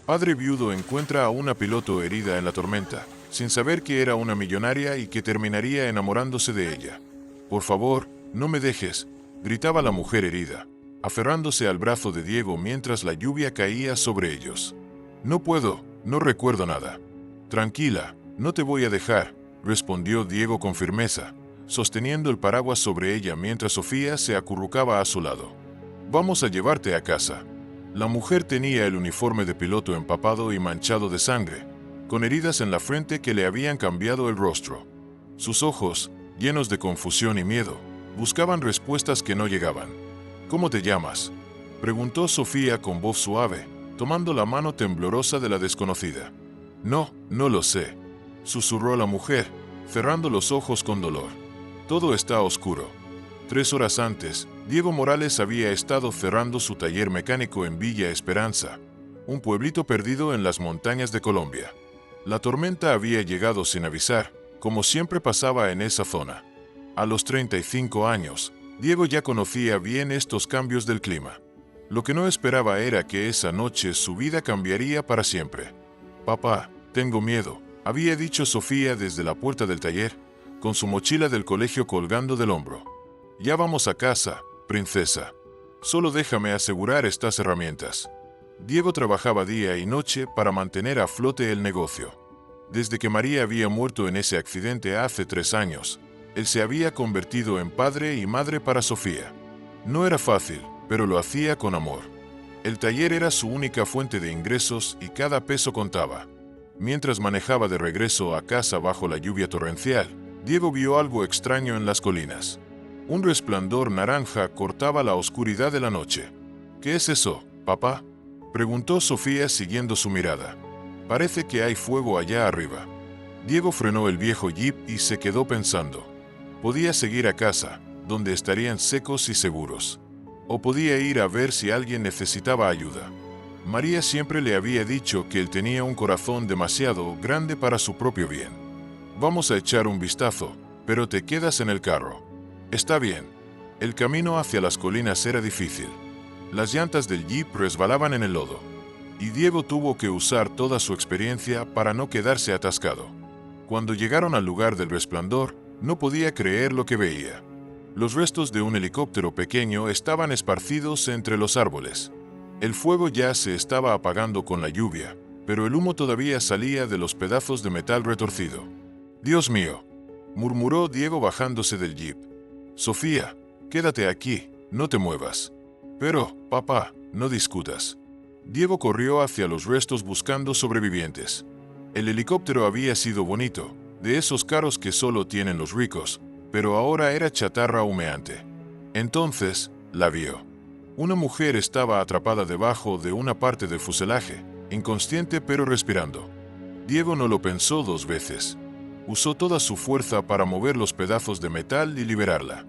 Padre viudo encuentra a una piloto herida en la tormenta, sin saber que era una millonaria y que terminaría enamorándose de ella. Por favor, no me dejes, gritaba la mujer herida, aferrándose al brazo de Diego mientras la lluvia caía sobre ellos. No puedo, no recuerdo nada. Tranquila, no te voy a dejar, respondió Diego con firmeza, sosteniendo el paraguas sobre ella mientras Sofía se acurrucaba a su lado. Vamos a llevarte a casa. La mujer tenía el uniforme de piloto empapado y manchado de sangre, con heridas en la frente que le habían cambiado el rostro. Sus ojos, llenos de confusión y miedo, buscaban respuestas que no llegaban. ¿Cómo te llamas?, preguntó Sofía con voz suave, tomando la mano temblorosa de la desconocida. No lo sé, susurró la mujer, cerrando los ojos con dolor. Todo está oscuro. 3 horas antes, Diego Morales había estado cerrando su taller mecánico en Villa Esperanza, un pueblito perdido en las montañas de Colombia. La tormenta había llegado sin avisar, como siempre pasaba en esa zona. A los 35 años, Diego ya conocía bien estos cambios del clima. Lo que no esperaba era que esa noche su vida cambiaría para siempre. Papá, tengo miedo, había dicho Sofía desde la puerta del taller, con su mochila del colegio colgando del hombro. Ya vamos a casa, princesa. Solo déjame asegurar estas herramientas. Diego trabajaba día y noche para mantener a flote el negocio. Desde que María había muerto en ese accidente hace 3 años, él se había convertido en padre y madre para Sofía. No era fácil, pero lo hacía con amor. El taller era su única fuente de ingresos y cada peso contaba. Mientras manejaba de regreso a casa bajo la lluvia torrencial, Diego vio algo extraño en las colinas. Un resplandor naranja cortaba la oscuridad de la noche. ¿Qué es eso, papá?, preguntó Sofía siguiendo su mirada. Parece que hay fuego allá arriba. Diego frenó el viejo jeep y se quedó pensando. Podía seguir a casa, donde estarían secos y seguros. O podía ir a ver si alguien necesitaba ayuda. María siempre le había dicho que él tenía un corazón demasiado grande para su propio bien. Vamos a echar un vistazo, pero te quedas en el carro. Está bien. El camino hacia las colinas era difícil. Las llantas del jeep resbalaban en el lodo, y Diego tuvo que usar toda su experiencia para no quedarse atascado. Cuando llegaron al lugar del resplandor, no podía creer lo que veía. Los restos de un helicóptero pequeño estaban esparcidos entre los árboles. El fuego ya se estaba apagando con la lluvia, pero el humo todavía salía de los pedazos de metal retorcido. «Dios mío», murmuró Diego bajándose del jeep. «Sofía, quédate aquí, no te muevas». «Pero, papá, no discutas». Diego corrió hacia los restos buscando sobrevivientes. El helicóptero había sido bonito, de esos caros que solo tienen los ricos, pero ahora era chatarra humeante. Entonces, la vio. Una mujer estaba atrapada debajo de una parte del fuselaje, inconsciente pero respirando. Diego no lo pensó 2 veces. Usó toda su fuerza para mover los pedazos de metal y liberarla.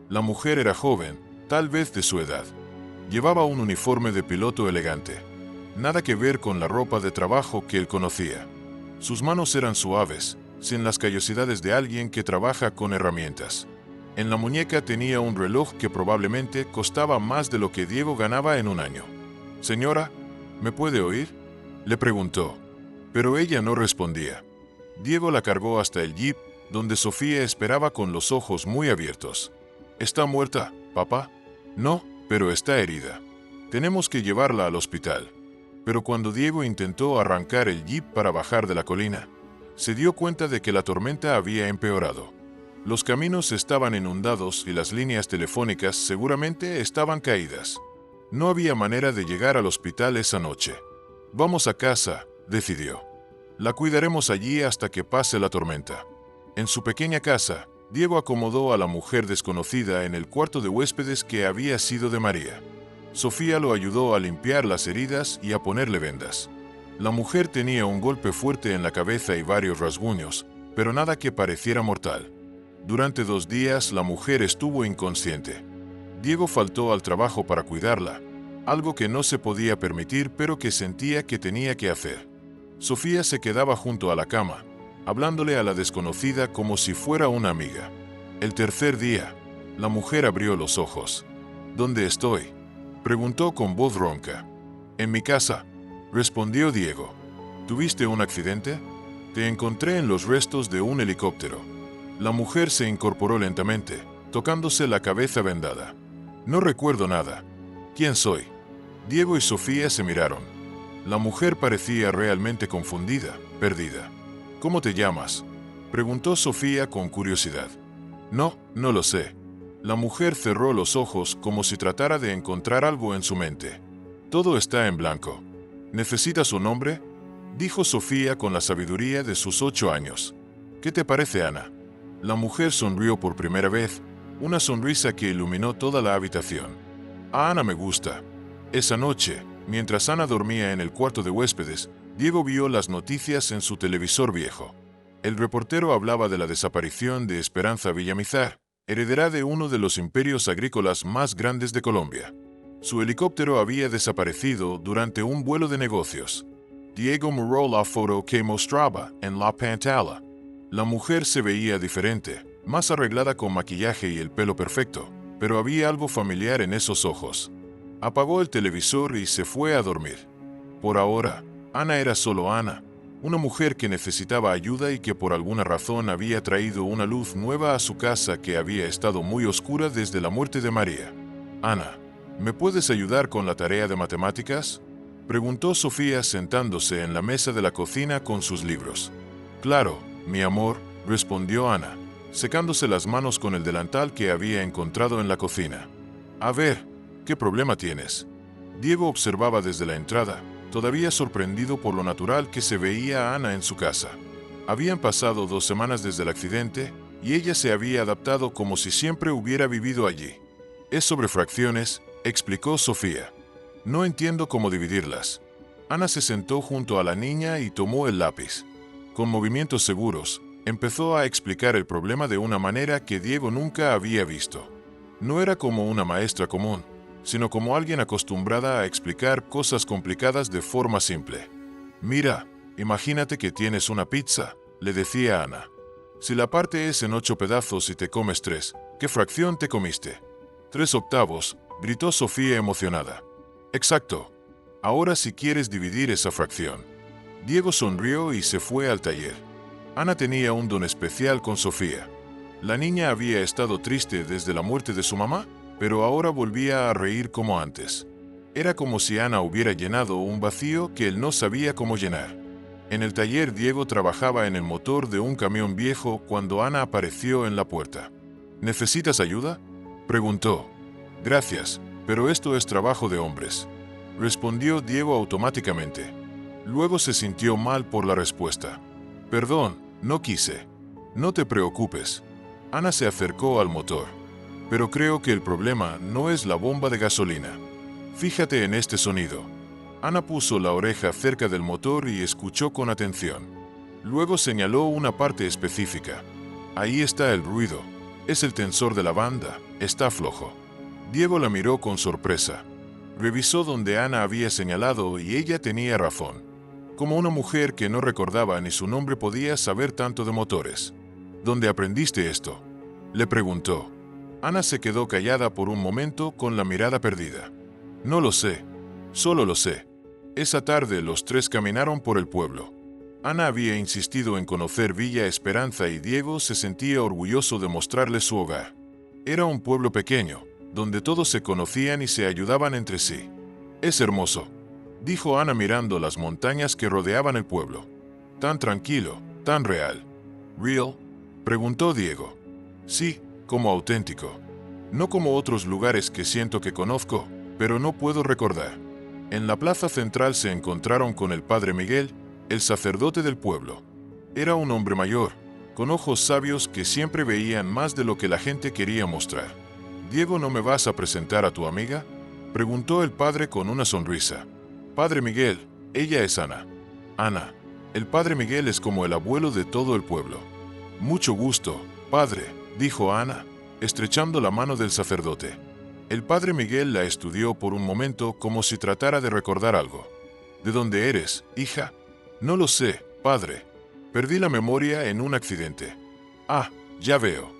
La mujer era joven, tal vez de su edad. Llevaba un uniforme de piloto elegante. Nada que ver con la ropa de trabajo que él conocía. Sus manos eran suaves, sin las callosidades de alguien que trabaja con herramientas. En la muñeca tenía un reloj que probablemente costaba más de lo que Diego ganaba en un año. «Señora, ¿me puede oír?», le preguntó. Pero ella no respondía. Diego la cargó hasta el jeep, donde Sofía esperaba con los ojos muy abiertos. «¿Está muerta, papá?». «No, pero está herida. Tenemos que llevarla al hospital». Pero cuando Diego intentó arrancar el jeep para bajar de la colina, se dio cuenta de que la tormenta había empeorado. Los caminos estaban inundados y las líneas telefónicas seguramente estaban caídas. No había manera de llegar al hospital esa noche. «Vamos a casa», decidió. «La cuidaremos allí hasta que pase la tormenta». En su pequeña casa, Diego acomodó a la mujer desconocida en el cuarto de huéspedes que había sido de María. Sofía lo ayudó a limpiar las heridas y a ponerle vendas. La mujer tenía un golpe fuerte en la cabeza y varios rasguños, pero nada que pareciera mortal. Durante 2 días la mujer estuvo inconsciente. Diego faltó al trabajo para cuidarla, algo que no se podía permitir pero que sentía que tenía que hacer. Sofía se quedaba junto a la cama, hablándole a la desconocida como si fuera una amiga. El tercer día, la mujer abrió los ojos. «¿Dónde estoy?», preguntó con voz ronca. «En mi casa», respondió Diego. ¿Tuviste un accidente? Te encontré en los restos de un helicóptero. La mujer se incorporó lentamente, tocándose la cabeza vendada. No recuerdo nada. ¿Quién soy? Diego y Sofía se miraron. La mujer parecía realmente confundida, perdida. ¿Cómo te llamas?, preguntó Sofía con curiosidad. No lo sé. La mujer cerró los ojos como si tratara de encontrar algo en su mente. Todo está en blanco. ¿Necesitas un nombre?, dijo Sofía con la sabiduría de sus 8 años. ¿Qué te parece, Ana? La mujer sonrió por primera vez, una sonrisa que iluminó toda la habitación. A Ana me gusta. Esa noche, mientras Ana dormía en el cuarto de huéspedes, Diego vio las noticias en su televisor viejo. El reportero hablaba de la desaparición de Esperanza Villamizar, heredera de uno de los imperios agrícolas más grandes de Colombia. Su helicóptero había desaparecido durante un vuelo de negocios. Diego miró la foto que mostraba en la pantalla. La mujer se veía diferente, más arreglada con maquillaje y el pelo perfecto, pero había algo familiar en esos ojos. Apagó el televisor y se fue a dormir. Por ahora, Ana era solo Ana, una mujer que necesitaba ayuda y que por alguna razón había traído una luz nueva a su casa que había estado muy oscura desde la muerte de María. Ana, ¿me puedes ayudar con la tarea de matemáticas?, preguntó Sofía sentándose en la mesa de la cocina con sus libros. Claro, mi amor, respondió Ana, secándose las manos con el delantal que había encontrado en la cocina. A ver, ¿qué problema tienes? Diego observaba desde la entrada, todavía sorprendido por lo natural que se veía a Ana en su casa. Habían pasado 2 semanas desde el accidente y ella se había adaptado como si siempre hubiera vivido allí. Es sobre fracciones, explicó Sofía. No entiendo cómo dividirlas. Ana se sentó junto a la niña y tomó el lápiz. Con movimientos seguros, empezó a explicar el problema de una manera que Diego nunca había visto. No era como una maestra común, sino como alguien acostumbrada a explicar cosas complicadas de forma simple. Mira, imagínate que tienes una pizza, le decía Ana. Si la parte es en 8 pedazos y te comes 3, ¿qué fracción te comiste? 3/8, gritó Sofía emocionada. Exacto. Ahora si quieres dividir esa fracción. Diego sonrió y se fue al taller. Ana tenía un don especial con Sofía. La niña había estado triste desde la muerte de su mamá, pero ahora volvía a reír como antes. Era como si Ana hubiera llenado un vacío que él no sabía cómo llenar. En el taller Diego trabajaba en el motor de un camión viejo cuando Ana apareció en la puerta. ¿Necesitas ayuda?, preguntó. Gracias, pero esto es trabajo de hombres, respondió Diego automáticamente. Luego se sintió mal por la respuesta. Perdón, no quise. No te preocupes. Ana se acercó al motor. Pero creo que el problema no es la bomba de gasolina. Fíjate en este sonido. Ana puso la oreja cerca del motor y escuchó con atención. Luego señaló una parte específica. Ahí está el ruido. Es el tensor de la banda. Está flojo. Diego la miró con sorpresa. Revisó donde Ana había señalado y ella tenía razón. Como una mujer que no recordaba ni su nombre podía saber tanto de motores. ¿Dónde aprendiste esto?, le preguntó. Ana se quedó callada por un momento con la mirada perdida. No lo sé. Solo lo sé. Esa tarde los 3 caminaron por el pueblo. Ana había insistido en conocer Villa Esperanza y Diego se sentía orgulloso de mostrarle su hogar. Era un pueblo pequeño, donde todos se conocían y se ayudaban entre sí. Es hermoso, dijo Ana mirando las montañas que rodeaban el pueblo. Tan tranquilo, tan real. ¿Real?, preguntó Diego. Sí, como auténtico. No como otros lugares que siento que conozco, pero no puedo recordar. En la plaza central se encontraron con el padre Miguel, el sacerdote del pueblo. Era un hombre mayor, con ojos sabios que siempre veían más de lo que la gente quería mostrar. «Diego, ¿no me vas a presentar a tu amiga?», preguntó el padre con una sonrisa. «Padre Miguel, ella es Ana». «Ana». El padre Miguel es como el abuelo de todo el pueblo. «Mucho gusto, padre», dijo Ana, estrechando la mano del sacerdote. El padre Miguel la estudió por un momento como si tratara de recordar algo. «¿De dónde eres, hija?». «No lo sé, padre. Perdí la memoria en un accidente». «Ah, ya veo.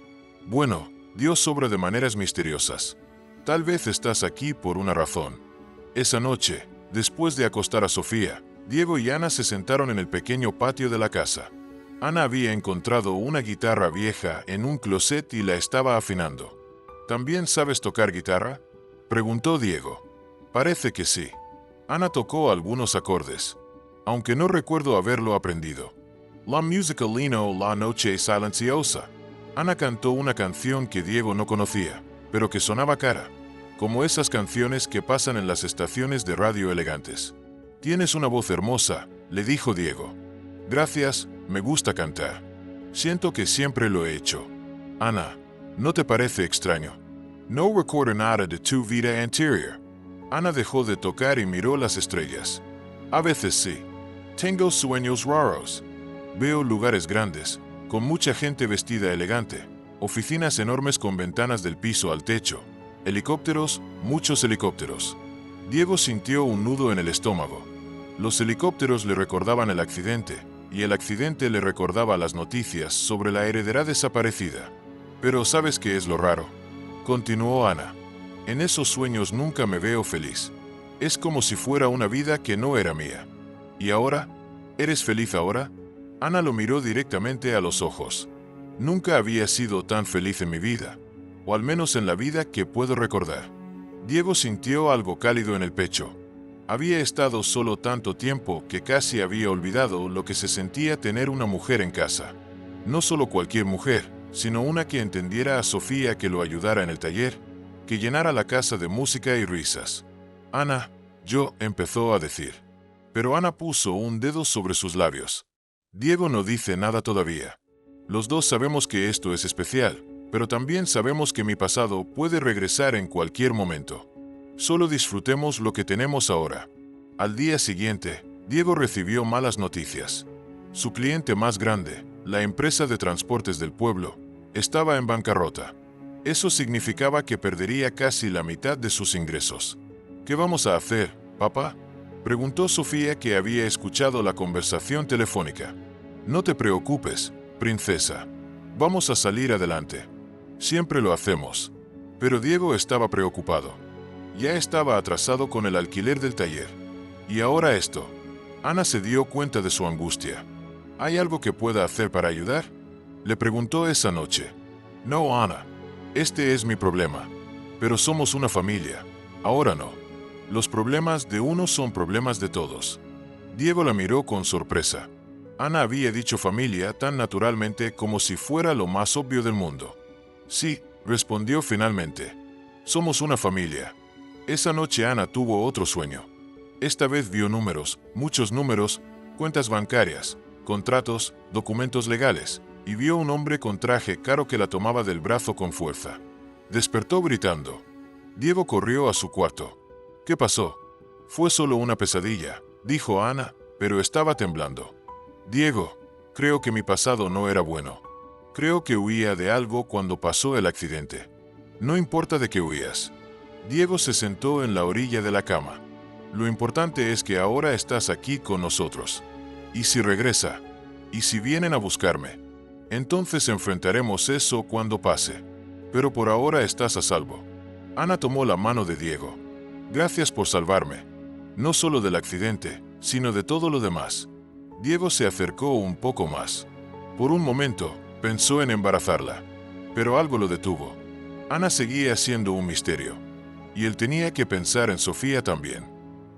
Bueno, Dios obra de maneras misteriosas. Tal vez estás aquí por una razón». Esa noche, después de acostar a Sofía, Diego y Ana se sentaron en el pequeño patio de la casa. Ana había encontrado una guitarra vieja en un closet y la estaba afinando. ¿También sabes tocar guitarra?, preguntó Diego. Parece que sí. Ana tocó algunos acordes, aunque no recuerdo haberlo aprendido. La musicalino la noche silenciosa. Ana cantó una canción que Diego no conocía, pero que sonaba cara, como esas canciones que pasan en las estaciones de radio elegantes. Tienes una voz hermosa, le dijo Diego. Gracias, me gusta cantar. Siento que siempre lo he hecho. Ana, ¿no te parece extraño? No recuerdo nada de tu vida anterior. Ana dejó de tocar y miró las estrellas. A veces sí. Tengo sueños raros. Veo lugares grandes, con mucha gente vestida elegante, oficinas enormes con ventanas del piso al techo, helicópteros, muchos helicópteros. Diego sintió un nudo en el estómago. Los helicópteros le recordaban el accidente, y el accidente le recordaba las noticias sobre la heredera desaparecida. Pero ¿sabes qué es lo raro?, continuó Ana. En esos sueños nunca me veo feliz. Es como si fuera una vida que no era mía. ¿Y ahora? ¿Eres feliz ahora? Ana lo miró directamente a los ojos. Nunca había sido tan feliz en mi vida, o al menos en la vida que puedo recordar. Diego sintió algo cálido en el pecho. Había estado solo tanto tiempo que casi había olvidado lo que se sentía tener una mujer en casa. No solo cualquier mujer, sino una que entendiera a Sofía, que lo ayudara en el taller, que llenara la casa de música y risas. Ana, empezó a decir. Pero Ana puso un dedo sobre sus labios. Diego no dice nada todavía. Los dos sabemos que esto es especial, pero también sabemos que mi pasado puede regresar en cualquier momento. Solo disfrutemos lo que tenemos ahora. Al día siguiente, Diego recibió malas noticias. Su cliente más grande, la empresa de transportes del pueblo, estaba en bancarrota. Eso significaba que perdería casi la mitad de sus ingresos. ¿Qué vamos a hacer, papá?, preguntó Sofía, que había escuchado la conversación telefónica. No te preocupes, princesa. Vamos a salir adelante. Siempre lo hacemos. Pero Diego estaba preocupado. Ya estaba atrasado con el alquiler del taller. Y ahora esto. Ana se dio cuenta de su angustia. ¿Hay algo que pueda hacer para ayudar?, le preguntó esa noche. No, Ana. Este es mi problema. Pero somos una familia. Ahora no. Los problemas de uno son problemas de todos. Diego la miró con sorpresa. Ana había dicho familia tan naturalmente como si fuera lo más obvio del mundo. Sí, respondió finalmente. Somos una familia. Esa noche Ana tuvo otro sueño. Esta vez vio números, muchos números, cuentas bancarias, contratos, documentos legales, y vio un hombre con traje caro que la tomaba del brazo con fuerza. Despertó gritando. Diego corrió a su cuarto. ¿Qué pasó? Fue solo una pesadilla, dijo Ana, pero estaba temblando. Diego, creo que mi pasado no era bueno. Creo que huía de algo cuando pasó el accidente. No importa de qué huías. Diego se sentó en la orilla de la cama. Lo importante es que ahora estás aquí con nosotros. ¿Y si regresa? ¿Y si vienen a buscarme? Entonces enfrentaremos eso cuando pase. Pero por ahora estás a salvo. Ana tomó la mano de Diego. Gracias por salvarme. No solo del accidente, sino de todo lo demás. Diego se acercó un poco más. Por un momento, pensó en embarazarla. Pero algo lo detuvo. Ana seguía siendo un misterio. Y él tenía que pensar en Sofía también.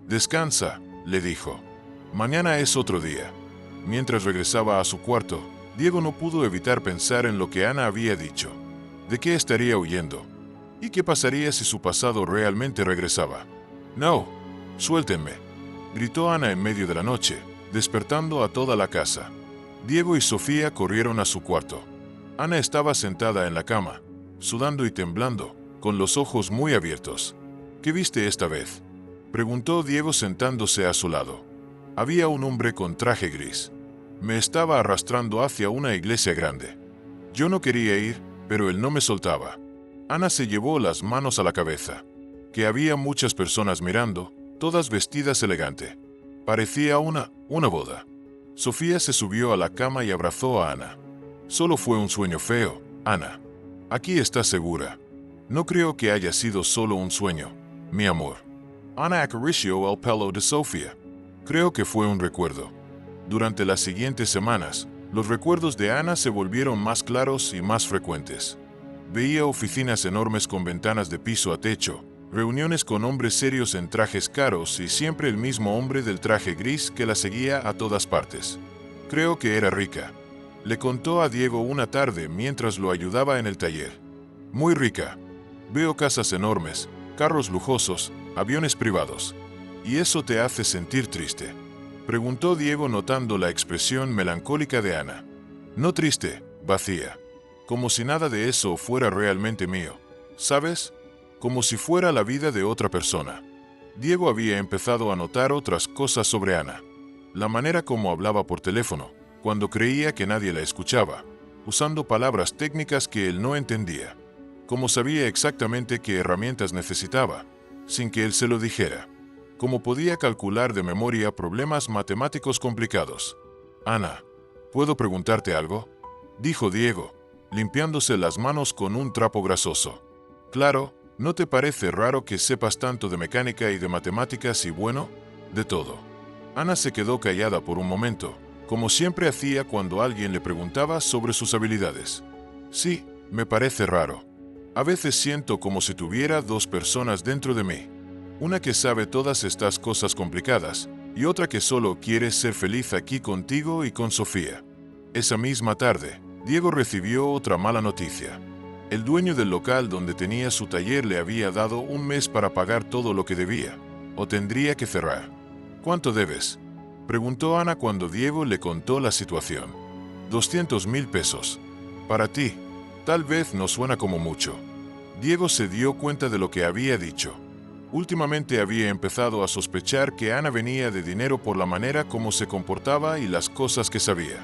Descansa, le dijo. Mañana es otro día. Mientras regresaba a su cuarto, Diego no pudo evitar pensar en lo que Ana había dicho. ¿De qué estaría huyendo? ¿Y qué pasaría si su pasado realmente regresaba? No, suéltenme, gritó Ana en medio de la noche, despertando a toda la casa. Diego y Sofía corrieron a su cuarto. Ana estaba sentada en la cama, sudando y temblando, con los ojos muy abiertos. ¿Qué viste esta vez?, preguntó Diego sentándose a su lado. Había un hombre con traje gris. Me estaba arrastrando hacia una iglesia grande. Yo no quería ir, pero él no me soltaba. Ana se llevó las manos a la cabeza. Que había muchas personas mirando, todas vestidas elegante. Parecía una boda. Sofía se subió a la cama y abrazó a Ana. Solo fue un sueño feo, Ana. Aquí estás segura. No creo que haya sido solo un sueño, mi amor. Ana acarició el pelo de Sofía. Creo que fue un recuerdo. Durante las siguientes semanas, los recuerdos de Ana se volvieron más claros y más frecuentes. Veía oficinas enormes con ventanas de piso a techo, reuniones con hombres serios en trajes caros y siempre el mismo hombre del traje gris que la seguía a todas partes. Creo que era rica. Le contó a Diego una tarde mientras lo ayudaba en el taller. Muy rica. Veo casas enormes, carros lujosos, aviones privados. ¿Y eso te hace sentir triste?, preguntó Diego notando la expresión melancólica de Ana. No triste, vacía. Como si nada de eso fuera realmente mío. ¿Sabes? Como si fuera la vida de otra persona. Diego había empezado a notar otras cosas sobre Ana. La manera como hablaba por teléfono, cuando creía que nadie la escuchaba, usando palabras técnicas que él no entendía. Como sabía exactamente qué herramientas necesitaba, sin que él se lo dijera. Como podía calcular de memoria problemas matemáticos complicados. Ana, ¿puedo preguntarte algo?, dijo Diego, limpiándose las manos con un trapo grasoso. Claro, ¿no te parece raro que sepas tanto de mecánica y de matemáticas y bueno, de todo? Ana se quedó callada por un momento, como siempre hacía cuando alguien le preguntaba sobre sus habilidades. Sí, me parece raro. A veces siento como si tuviera dos personas dentro de mí. Una que sabe todas estas cosas complicadas, y otra que solo quiere ser feliz aquí contigo y con Sofía. Esa misma tarde, Diego recibió otra mala noticia. El dueño del local donde tenía su taller le había dado un mes para pagar todo lo que debía, o tendría que cerrar. ¿Cuánto debes?, preguntó Ana cuando Diego le contó la situación. 200,000 pesos. Para ti, tal vez no suena como mucho. Diego se dio cuenta de lo que había dicho. Últimamente había empezado a sospechar que Ana venía de dinero por la manera como se comportaba y las cosas que sabía.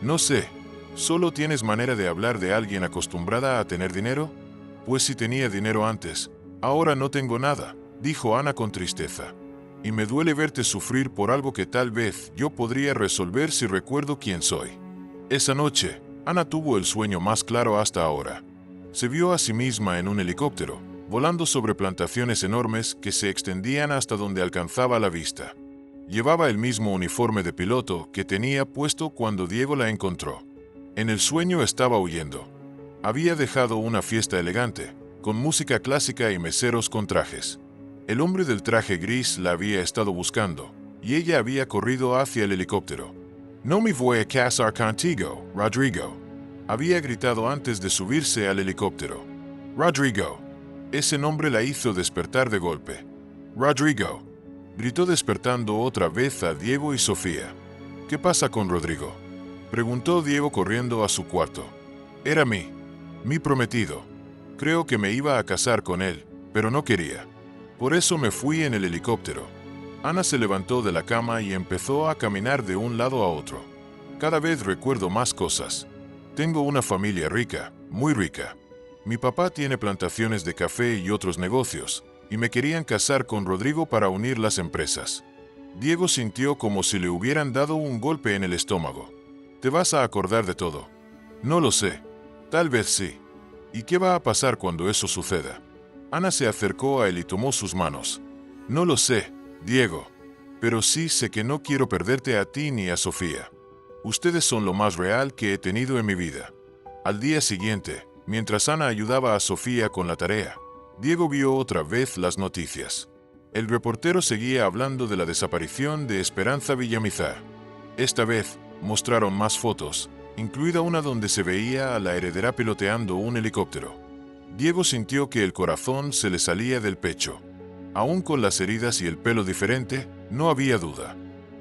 No sé, ¿solo tienes manera de hablar de alguien acostumbrada a tener dinero? Pues si tenía dinero antes, ahora no tengo nada, dijo Ana con tristeza. Y me duele verte sufrir por algo que tal vez yo podría resolver si recuerdo quién soy. Esa noche, Ana tuvo el sueño más claro hasta ahora. Se vio a sí misma en un helicóptero, volando sobre plantaciones enormes que se extendían hasta donde alcanzaba la vista. Llevaba el mismo uniforme de piloto que tenía puesto cuando Diego la encontró. En el sueño estaba huyendo. Había dejado una fiesta elegante, con música clásica y meseros con trajes. El hombre del traje gris la había estado buscando, y ella había corrido hacia el helicóptero. «No me voy a casar contigo, Rodrigo», había gritado antes de subirse al helicóptero. «Rodrigo». Ese nombre la hizo despertar de golpe. «Rodrigo», gritó despertando otra vez a Diego y Sofía. «¿Qué pasa con Rodrigo?», preguntó Diego corriendo a su cuarto. «Era mi prometido. Creo que me iba a casar con él, pero no quería. Por eso me fui en el helicóptero». Ana se levantó de la cama y empezó a caminar de un lado a otro. «Cada vez recuerdo más cosas. Tengo una familia rica, muy rica. Mi papá tiene plantaciones de café y otros negocios, y me querían casar con Rodrigo para unir las empresas». Diego sintió como si le hubieran dado un golpe en el estómago. «¿Te vas a acordar de todo?». «No lo sé. Tal vez sí». «¿Y qué va a pasar cuando eso suceda?». Ana se acercó a él y tomó sus manos. «No lo sé, Diego. Pero sí sé que no quiero perderte a ti ni a Sofía. Ustedes son lo más real que he tenido en mi vida». Al día siguiente, mientras Ana ayudaba a Sofía con la tarea, Diego vio otra vez las noticias. El reportero seguía hablando de la desaparición de Esperanza Villamizar. Esta vez, mostraron más fotos, incluida una donde se veía a la heredera piloteando un helicóptero. Diego sintió que el corazón se le salía del pecho. Aún con las heridas y el pelo diferente, no había duda.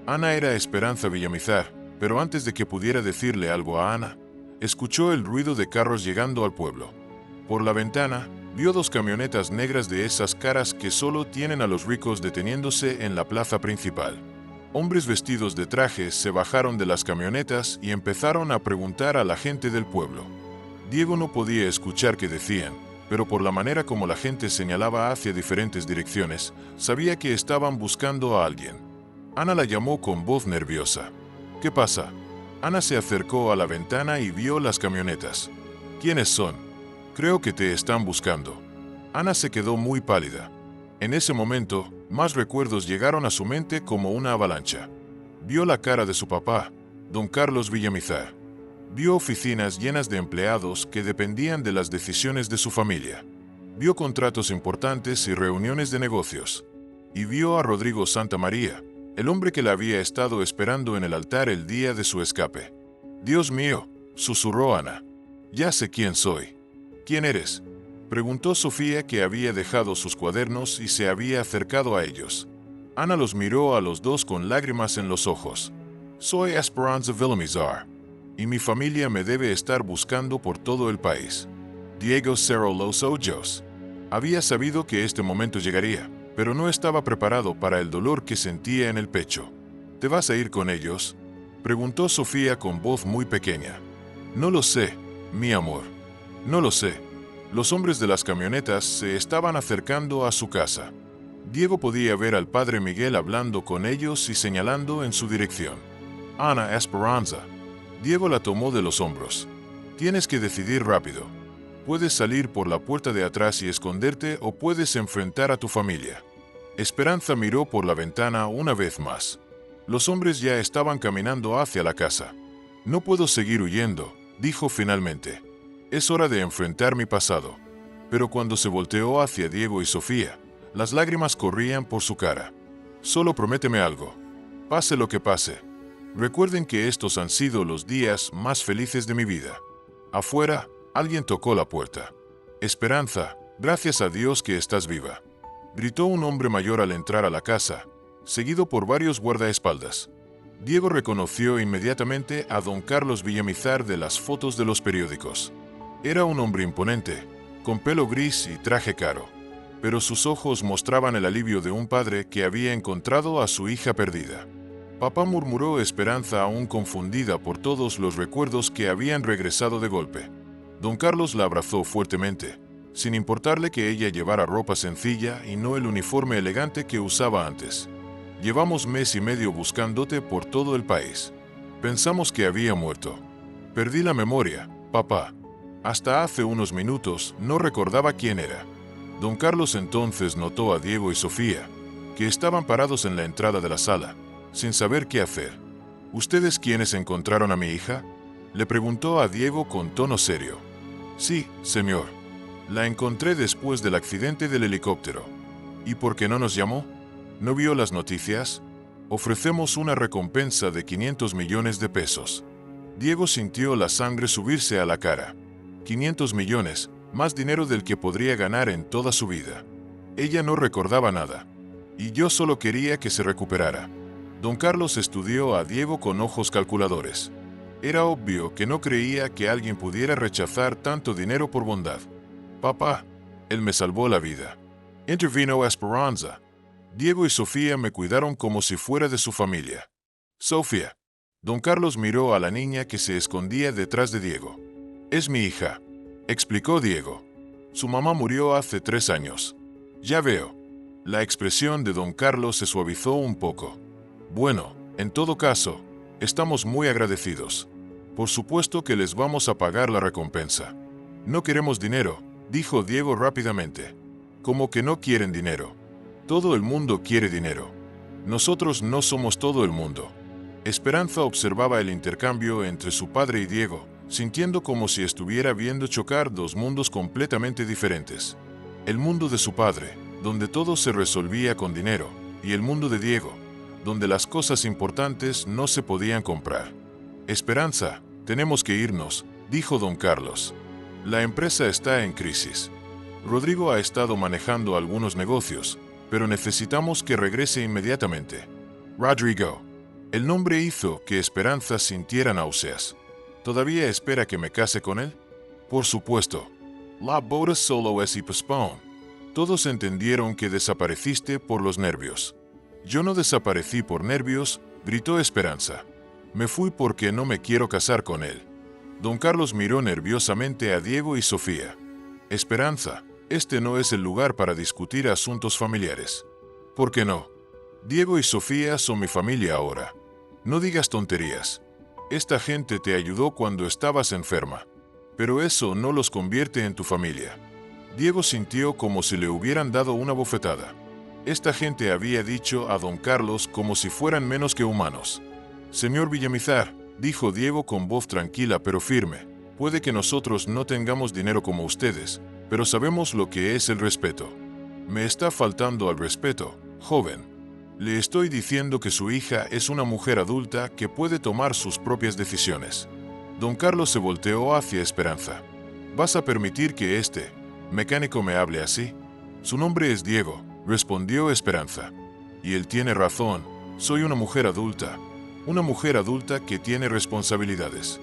Ana era Esperanza Villamizar, pero antes de que pudiera decirle algo a Ana, escuchó el ruido de carros llegando al pueblo. Por la ventana, vio dos camionetas negras de esas caras que solo tienen a los ricos deteniéndose en la plaza principal. Hombres vestidos de trajes se bajaron de las camionetas y empezaron a preguntar a la gente del pueblo. Diego no podía escuchar qué decían, pero por la manera como la gente señalaba hacia diferentes direcciones, sabía que estaban buscando a alguien. Ana la llamó con voz nerviosa. «¿Qué pasa?». Ana se acercó a la ventana y vio las camionetas. «¿Quiénes son?». «Creo que te están buscando». Ana se quedó muy pálida. En ese momento, Más recuerdos llegaron a su mente como una avalancha. Vio la cara de su papá, don Carlos Villamizar. Vio oficinas llenas de empleados que dependían de las decisiones de su familia. Vio contratos importantes y reuniones de negocios. Y vio a Rodrigo Santamaría, el hombre que la había estado esperando en el altar el día de su escape. «Dios mío», susurró Ana. «Ya sé quién soy». «¿Quién eres?», preguntó Sofía, que había dejado sus cuadernos y se había acercado a ellos. Ana los miró a los dos con lágrimas en los ojos. «Soy Esperanza Villamizar, y mi familia me debe estar buscando por todo el país». Diego cerró los ojos. Había sabido que este momento llegaría, pero no estaba preparado para el dolor que sentía en el pecho. «¿Te vas a ir con ellos?», preguntó Sofía con voz muy pequeña. «No lo sé, mi amor. No lo sé». Los hombres de las camionetas se estaban acercando a su casa. Diego podía ver al padre Miguel hablando con ellos y señalando en su dirección. «Ana Esperanza». Diego la tomó de los hombros. «Tienes que decidir rápido. Puedes salir por la puerta de atrás y esconderte, o puedes enfrentar a tu familia». Esperanza miró por la ventana una vez más. Los hombres ya estaban caminando hacia la casa. «No puedo seguir huyendo», dijo finalmente. «Es hora de enfrentar mi pasado». Pero cuando se volteó hacia Diego y Sofía, las lágrimas corrían por su cara. «Solo prométeme algo. Pase lo que pase. Recuerden que estos han sido los días más felices de mi vida». Afuera, alguien tocó la puerta. «Esperanza, gracias a Dios que estás viva», gritó un hombre mayor al entrar a la casa, seguido por varios guardaespaldas. Diego reconoció inmediatamente a don Carlos Villamizar de las fotos de los periódicos. Era un hombre imponente, con pelo gris y traje caro, pero sus ojos mostraban el alivio de un padre que había encontrado a su hija perdida. «Papá», murmuró Esperanza, aún confundida por todos los recuerdos que habían regresado de golpe. Don Carlos la abrazó fuertemente, sin importarle que ella llevara ropa sencilla y no el uniforme elegante que usaba antes. «Llevamos mes y medio buscándote por todo el país. Pensamos que había muerto. Perdí la memoria, papá. Hasta hace unos minutos no recordaba quién era». Don Carlos entonces notó a Diego y Sofía, que estaban parados en la entrada de la sala, sin saber qué hacer. «¿Ustedes quiénes encontraron a mi hija?», le preguntó a Diego con tono serio. «Sí, señor. La encontré después del accidente del helicóptero». «¿Y por qué no nos llamó? ¿No vio las noticias? Ofrecemos una recompensa de 500 millones de pesos». Diego sintió la sangre subirse a la cara. 500 millones, más dinero del que podría ganar en toda su vida. Ella no recordaba nada. «Y yo solo quería que se recuperara». Don Carlos estudió a Diego con ojos calculadores. Era obvio que no creía que alguien pudiera rechazar tanto dinero por bondad. «Papá, él me salvó la vida», intervino Esperanza. «Diego y Sofía me cuidaron como si fuera de su familia». «Sofía». Don Carlos miró a la niña que se escondía detrás de Diego. «Es mi hija», explicó Diego. «Su mamá murió hace 3 años». «Ya veo». La expresión de don Carlos se suavizó un poco. «Bueno, en todo caso, estamos muy agradecidos. Por supuesto que les vamos a pagar la recompensa». «No queremos dinero», dijo Diego rápidamente. «¿Cómo que no quieren dinero? Todo el mundo quiere dinero. Nosotros no somos todo el mundo». Esperanza observaba el intercambio entre su padre y Diego, sintiendo como si estuviera viendo chocar dos mundos completamente diferentes. El mundo de su padre, donde todo se resolvía con dinero, y el mundo de Diego, donde las cosas importantes no se podían comprar. «Esperanza, tenemos que irnos», dijo don Carlos. «La empresa está en crisis. Rodrigo ha estado manejando algunos negocios, pero necesitamos que regrese inmediatamente». «Rodrigo». El nombre hizo que Esperanza sintiera náuseas. «¿Todavía espera que me case con él?». «Por supuesto». «La boda solo es y postpone». Todos entendieron que desapareciste por los nervios. «Yo no desaparecí por nervios», gritó Esperanza. «Me fui porque no me quiero casar con él». Don Carlos miró nerviosamente a Diego y Sofía. «Esperanza, este no es el lugar para discutir asuntos familiares». «¿Por qué no? Diego y Sofía son mi familia ahora. No digas tonterías. Esta gente te ayudó cuando estabas enferma, pero eso no los convierte en tu familia». Diego sintió como si le hubieran dado una bofetada. Esta gente había dicho a don Carlos como si fueran menos que humanos. Señor Villamizar, dijo Diego con voz tranquila pero firme, puede que nosotros no tengamos dinero como ustedes, pero sabemos lo que es el respeto. Me está faltando al respeto, joven. Le estoy diciendo que su hija es una mujer adulta que puede tomar sus propias decisiones. Don Carlos se volteó hacia Esperanza. ¿Vas a permitir que este mecánico me hable así? Su nombre es Diego, respondió Esperanza. Y él tiene razón, soy una mujer adulta que tiene responsabilidades.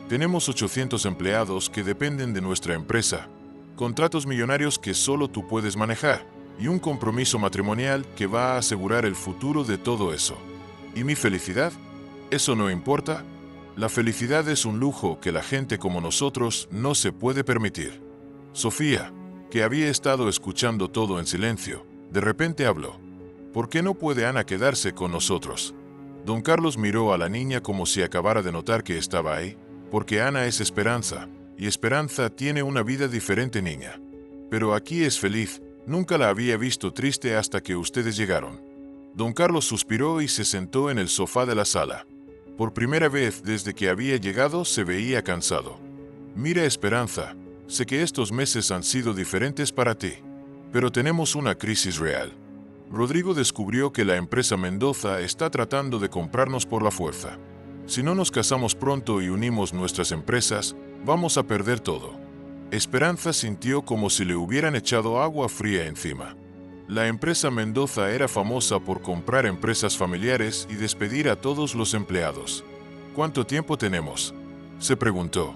Tenemos 800 empleados que dependen de nuestra empresa, contratos millonarios que solo tú puedes manejar, y un compromiso matrimonial que va a asegurar el futuro de todo eso. ¿Y mi felicidad? ¿Eso no importa? La felicidad es un lujo que la gente como nosotros no se puede permitir. Sofía, que había estado escuchando todo en silencio, de repente habló. ¿Por qué no puede Ana quedarse con nosotros? Don Carlos miró a la niña como si acabara de notar que estaba ahí, porque Ana es Esperanza, y Esperanza tiene una vida diferente, niña. Pero aquí es feliz, nunca la había visto triste hasta que ustedes llegaron. Don Carlos suspiró y se sentó en el sofá de la sala. Por primera vez desde que había llegado se veía cansado. Mira, Esperanza, sé que estos meses han sido diferentes para ti, pero tenemos una crisis real. Rodrigo descubrió que la empresa Mendoza está tratando de comprarnos por la fuerza. Si no nos casamos pronto y unimos nuestras empresas, vamos a perder todo. Esperanza sintió como si le hubieran echado agua fría encima. La empresa Mendoza era famosa por comprar empresas familiares y despedir a todos los empleados. ¿Cuánto tiempo tenemos?, se preguntó.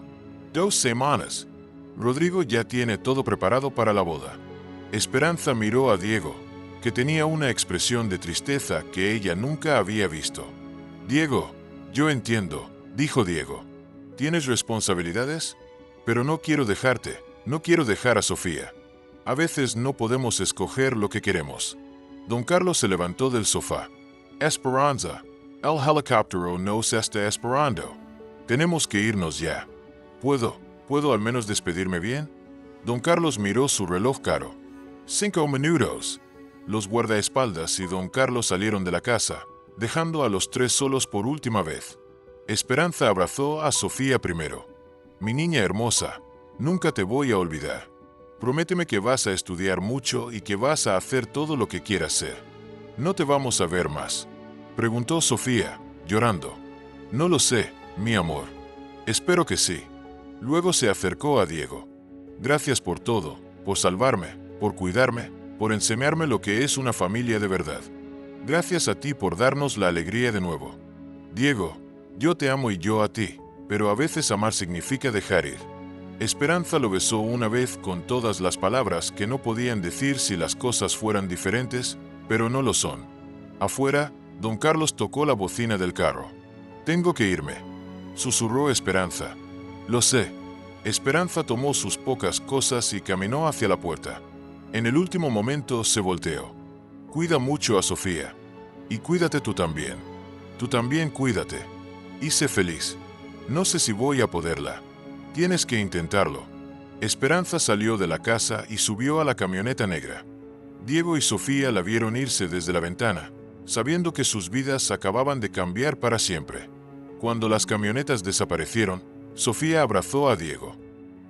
2 semanas. Rodrigo ya tiene todo preparado para la boda. Esperanza miró a Diego, que tenía una expresión de tristeza que ella nunca había visto. Diego, yo entiendo, dijo Diego. ¿Tienes responsabilidades? Pero no quiero dejarte, no quiero dejar a Sofía. A veces no podemos escoger lo que queremos. Don Carlos se levantó del sofá. Esperanza, el helicóptero nos está esperando. Tenemos que irnos ya. ¿Puedo al menos despedirme bien? Don Carlos miró su reloj caro. 5 minutos. Los guardaespaldas y don Carlos salieron de la casa, dejando a los tres solos por última vez. Esperanza abrazó a Sofía primero. Mi niña hermosa, nunca te voy a olvidar. Prométeme que vas a estudiar mucho y que vas a hacer todo lo que quieras ser. ¿No te vamos a ver más?, preguntó Sofía, llorando. No lo sé, mi amor. Espero que sí. Luego se acercó a Diego. Gracias por todo, por salvarme, por cuidarme, por enseñarme lo que es una familia de verdad. Gracias a ti por darnos la alegría de nuevo. Diego, yo te amo y yo a ti, pero a veces amar significa dejar ir. Esperanza lo besó una vez con todas las palabras que no podían decir si las cosas fueran diferentes, pero no lo son. Afuera, don Carlos tocó la bocina del carro. Tengo que irme, susurró Esperanza. Lo sé. Esperanza tomó sus pocas cosas y caminó hacia la puerta. En el último momento se volteó. Cuida mucho a Sofía. Y cuídate tú también. Tú también cuídate. Y sé feliz. No sé si voy a poderla. Tienes que intentarlo. Esperanza salió de la casa y subió a la camioneta negra. Diego y Sofía la vieron irse desde la ventana, sabiendo que sus vidas acababan de cambiar para siempre. Cuando las camionetas desaparecieron, Sofía abrazó a Diego.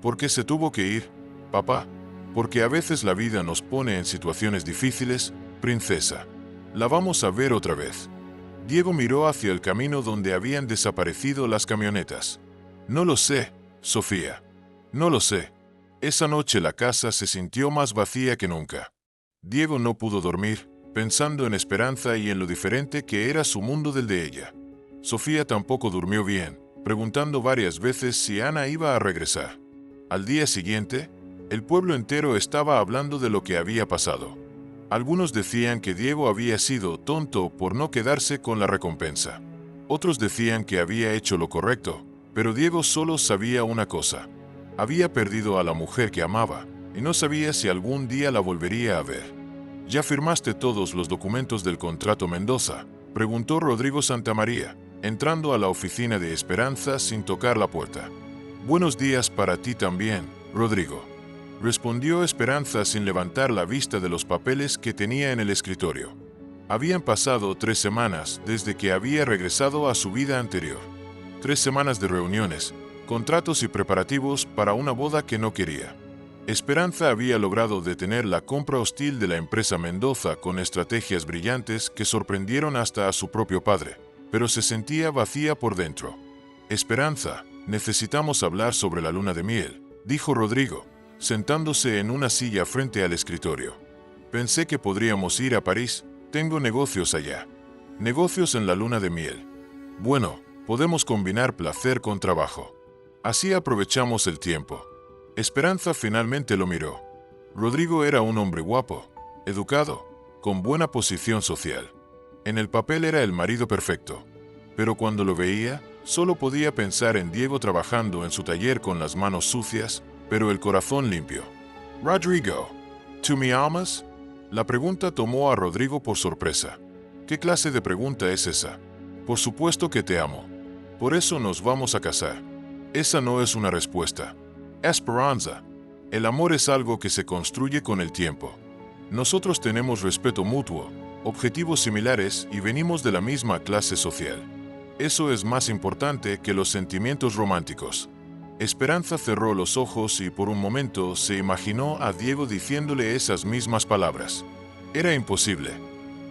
¿Por qué se tuvo que ir, papá? Porque a veces la vida nos pone en situaciones difíciles, princesa. La vamos a ver otra vez. Diego miró hacia el camino donde habían desaparecido las camionetas. No lo sé, Sofía. No lo sé. Esa noche la casa se sintió más vacía que nunca. Diego no pudo dormir, pensando en Esperanza y en lo diferente que era su mundo del de ella. Sofía tampoco durmió bien, preguntando varias veces si Ana iba a regresar. Al día siguiente, el pueblo entero estaba hablando de lo que había pasado. Algunos decían que Diego había sido tonto por no quedarse con la recompensa. Otros decían que había hecho lo correcto, pero Diego solo sabía una cosa. Había perdido a la mujer que amaba, y no sabía si algún día la volvería a ver. ¿Ya firmaste todos los documentos del contrato Mendoza?, preguntó Rodrigo Santamaría, entrando a la oficina de Esperanza sin tocar la puerta. Buenos días para ti también, Rodrigo. respondió Esperanza sin levantar la vista de los papeles que tenía en el escritorio. Habían pasado 3 semanas desde que había regresado a su vida anterior. 3 semanas de reuniones, contratos y preparativos para una boda que no quería. Esperanza había logrado detener la compra hostil de la empresa Mendoza con estrategias brillantes que sorprendieron hasta a su propio padre, pero se sentía vacía por dentro. Esperanza, necesitamos hablar sobre la luna de miel, dijo Rodrigo, sentándose en una silla frente al escritorio. Pensé que podríamos ir a París, tengo negocios allá. Negocios en la luna de miel. Bueno, podemos combinar placer con trabajo. Así aprovechamos el tiempo. Esperanza finalmente lo miró. Rodrigo era un hombre guapo, educado, con buena posición social. En el papel era el marido perfecto, pero cuando lo veía, solo podía pensar en Diego trabajando en su taller con las manos sucias, pero el corazón limpio. Rodrigo, ¿tú me amas? La pregunta tomó a Rodrigo por sorpresa. ¿Qué clase de pregunta es esa? Por supuesto que te amo. Por eso nos vamos a casar. Esa no es una respuesta. Esperanza. El amor es algo que se construye con el tiempo. Nosotros tenemos respeto mutuo, objetivos similares y venimos de la misma clase social. Eso es más importante que los sentimientos románticos. Esperanza cerró los ojos y por un momento se imaginó a Diego diciéndole esas mismas palabras. Era imposible.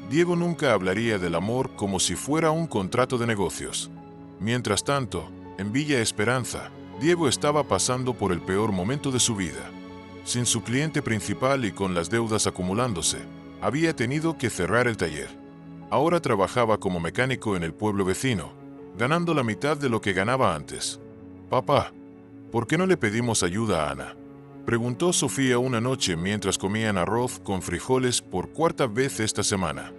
Diego nunca hablaría del amor como si fuera un contrato de negocios. Mientras tanto, en Villa Esperanza, Diego estaba pasando por el peor momento de su vida. Sin su cliente principal y con las deudas acumulándose, había tenido que cerrar el taller. Ahora trabajaba como mecánico en el pueblo vecino, ganando la mitad de lo que ganaba antes. «Papá, ¿por qué no le pedimos ayuda a Ana?», preguntó Sofía una noche mientras comían arroz con frijoles por 4ª vez esta semana.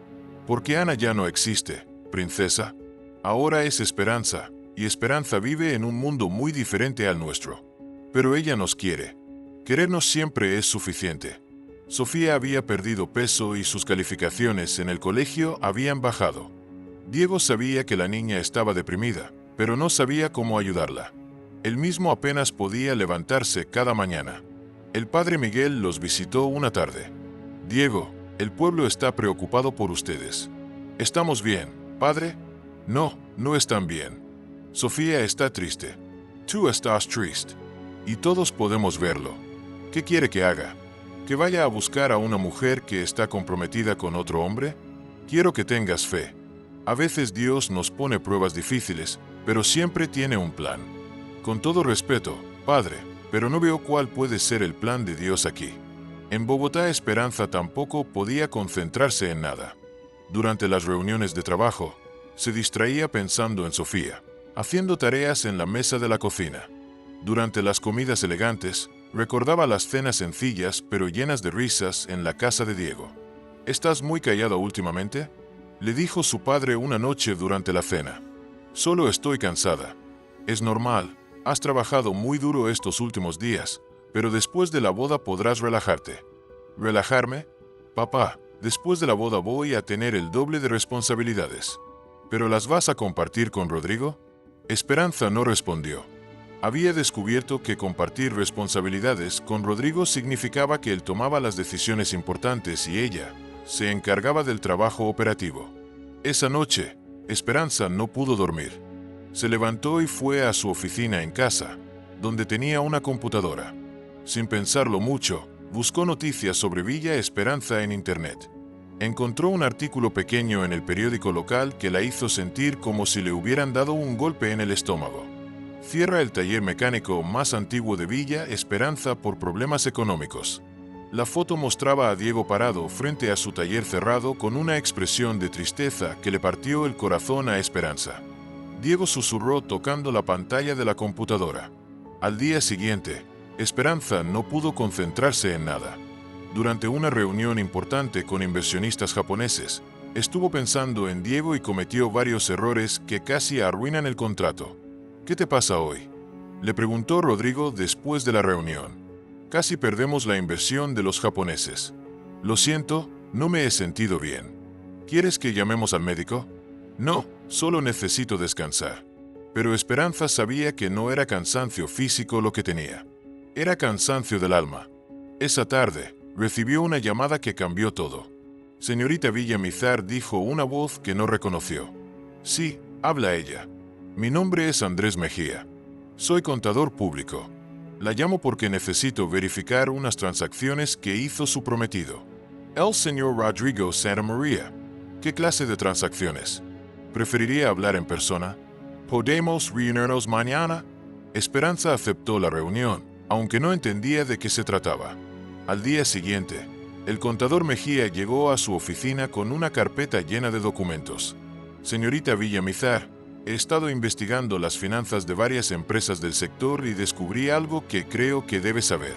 «Porque Ana ya no existe, princesa. Ahora es Esperanza, y Esperanza vive en un mundo muy diferente al nuestro. Pero ella nos quiere. Querernos siempre es suficiente». Sofía había perdido peso y sus calificaciones en el colegio habían bajado. Diego sabía que la niña estaba deprimida, pero no sabía cómo ayudarla. Él mismo apenas podía levantarse cada mañana. El padre Miguel los visitó una tarde. «Diego, el pueblo está preocupado por ustedes». «¿Estamos bien, padre?» «No, no están bien. Sofía está triste. Tú estás triste. Y todos podemos verlo. ¿Qué quiere que haga? ¿Que vaya a buscar a una mujer que está comprometida con otro hombre? Quiero que tengas fe. A veces Dios nos pone pruebas difíciles, pero siempre tiene un plan. Con todo respeto, padre, pero no veo cuál puede ser el plan de Dios aquí». En Bogotá, Esperanza tampoco podía concentrarse en nada. Durante las reuniones de trabajo, se distraía pensando en Sofía, haciendo tareas en la mesa de la cocina. Durante las comidas elegantes, recordaba las cenas sencillas pero llenas de risas en la casa de Diego. «¿Estás muy callado últimamente?», le dijo su padre una noche durante la cena. «Solo estoy cansada. Es normal, has trabajado muy duro estos últimos días, pero después de la boda podrás relajarte». «¿Relajarme? Papá, después de la boda voy a tener el doble de responsabilidades». «¿Pero las vas a compartir con Rodrigo?». Esperanza no respondió. Había descubierto que compartir responsabilidades con Rodrigo significaba que él tomaba las decisiones importantes y ella se encargaba del trabajo operativo. Esa noche, Esperanza no pudo dormir. Se levantó y fue a su oficina en casa, donde tenía una computadora. Sin pensarlo mucho, buscó noticias sobre Villa Esperanza en Internet. Encontró un artículo pequeño en el periódico local que la hizo sentir como si le hubieran dado un golpe en el estómago. Cierra el taller mecánico más antiguo de Villa Esperanza por problemas económicos. La foto mostraba a Diego parado frente a su taller cerrado con una expresión de tristeza que le partió el corazón a Esperanza. Diego susurró tocando la pantalla de la computadora. Al día siguiente, Esperanza no pudo concentrarse en nada. Durante una reunión importante con inversionistas japoneses, estuvo pensando en Diego y cometió varios errores que casi arruinan el contrato. «¿Qué te pasa hoy?», le preguntó Rodrigo después de la reunión. «Casi perdemos la inversión de los japoneses». «Lo siento, no me he sentido bien. ¿Quieres que llamemos al médico?». «No, solo necesito descansar». Pero Esperanza sabía que no era cansancio físico lo que tenía. Era cansancio del alma. Esa tarde, recibió una llamada que cambió todo. Señorita Villamizar, dijo una voz que no reconoció. Sí, habla ella. Mi nombre es Andrés Mejía. Soy contador público. La llamo porque necesito verificar unas transacciones que hizo su prometido, el señor Rodrigo Santamaría. ¿Qué clase de transacciones? ¿Preferiría hablar en persona? ¿Podemos reunirnos mañana? Esperanza aceptó la reunión, aunque no entendía de qué se trataba. Al día siguiente, el contador Mejía llegó a su oficina con una carpeta llena de documentos. Señorita Villamizar, he estado investigando las finanzas de varias empresas del sector y descubrí algo que creo que debe saber.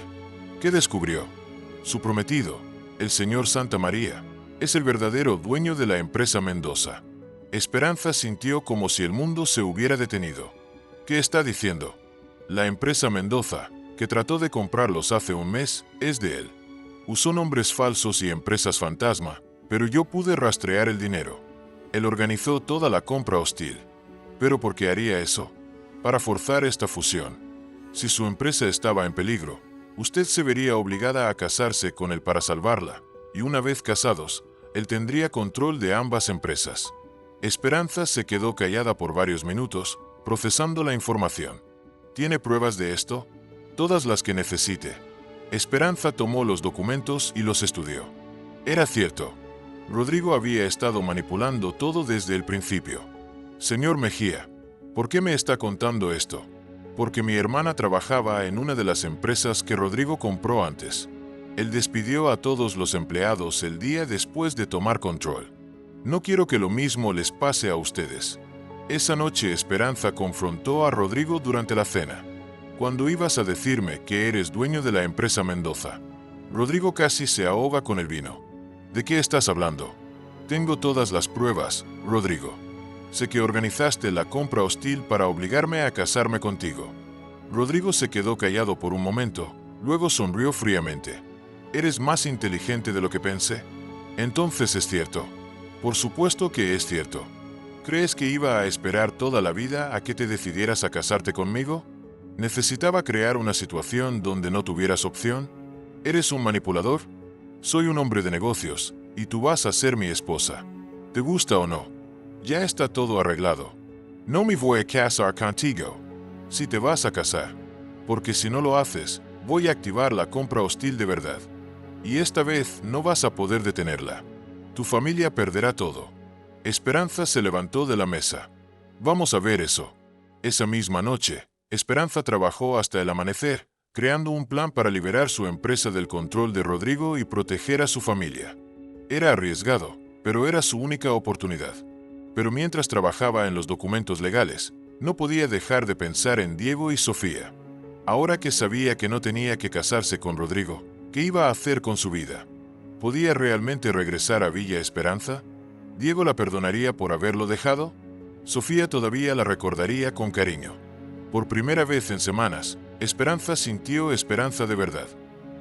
¿Qué descubrió? Su prometido, el señor Santamaría, es el verdadero dueño de la empresa Mendoza. Esperanza sintió como si el mundo se hubiera detenido. ¿Qué está diciendo? La empresa Mendoza, que trató de comprarlos hace un mes, es de él. Usó nombres falsos y empresas fantasma, pero yo pude rastrear el dinero. Él organizó toda la compra hostil. ¿Pero por qué haría eso? Para forzar esta fusión. Si su empresa estaba en peligro, usted se vería obligada a casarse con él para salvarla, y una vez casados, él tendría control de ambas empresas. Esperanza se quedó callada por varios minutos, procesando la información. ¿Tiene pruebas de esto? Todas las que necesite. Esperanza tomó los documentos y los estudió. Era cierto. Rodrigo había estado manipulando todo desde el principio. Señor Mejía, ¿por qué me está contando esto? Porque mi hermana trabajaba en una de las empresas que Rodrigo compró antes. Él despidió a todos los empleados el día después de tomar control. No quiero que lo mismo les pase a ustedes. Esa noche Esperanza confrontó a Rodrigo durante la cena. Cuando ibas a decirme que eres dueño de la empresa Mendoza. Rodrigo casi se ahoga con el vino. ¿De qué estás hablando? Tengo todas las pruebas, Rodrigo. Sé que organizaste la compra hostil para obligarme a casarme contigo. Rodrigo se quedó callado por un momento, luego sonrió fríamente. ¿Eres más inteligente de lo que pensé? Entonces es cierto. Por supuesto que es cierto. ¿Crees que iba a esperar toda la vida a que te decidieras a casarte conmigo? ¿Necesitaba crear una situación donde no tuvieras opción? ¿Eres un manipulador? Soy un hombre de negocios, y tú vas a ser mi esposa. ¿Te gusta o no? Ya está todo arreglado. No me voy a casar contigo. Si te vas a casar. Porque si no lo haces, voy a activar la compra hostil de verdad. Y esta vez no vas a poder detenerla. Tu familia perderá todo. Esperanza se levantó de la mesa. Vamos a ver eso. Esa misma noche, Esperanza trabajó hasta el amanecer, creando un plan para liberar su empresa del control de Rodrigo y proteger a su familia. Era arriesgado, pero era su única oportunidad. Pero mientras trabajaba en los documentos legales, no podía dejar de pensar en Diego y Sofía. Ahora que sabía que no tenía que casarse con Rodrigo, ¿qué iba a hacer con su vida? ¿Podía realmente regresar a Villa Esperanza? ¿Diego la perdonaría por haberlo dejado? Sofía todavía la recordaría con cariño. Por primera vez en semanas, Esperanza sintió esperanza de verdad.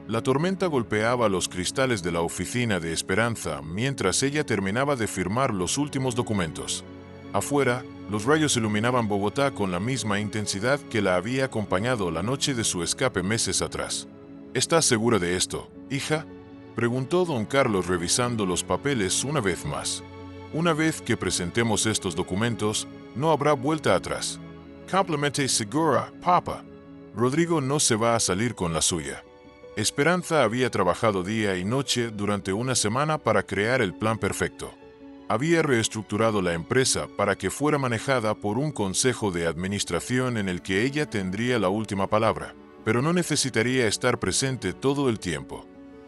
La tormenta golpeaba los cristales de la oficina de Esperanza mientras ella terminaba de firmar los últimos documentos. Afuera, los rayos iluminaban Bogotá con la misma intensidad que la había acompañado la noche de su escape meses atrás. ¿Estás segura de esto, hija?, preguntó don Carlos revisando los papeles una vez más. Una vez que presentemos estos documentos, no habrá vuelta atrás. Completamente segura, papá. Rodrigo no se va a salir con la suya. Esperanza había trabajado día y noche durante una semana para crear el plan perfecto. Había reestructurado la empresa para que fuera manejada por un consejo de administración en el que ella tendría la última palabra, pero no necesitaría estar presente todo el tiempo.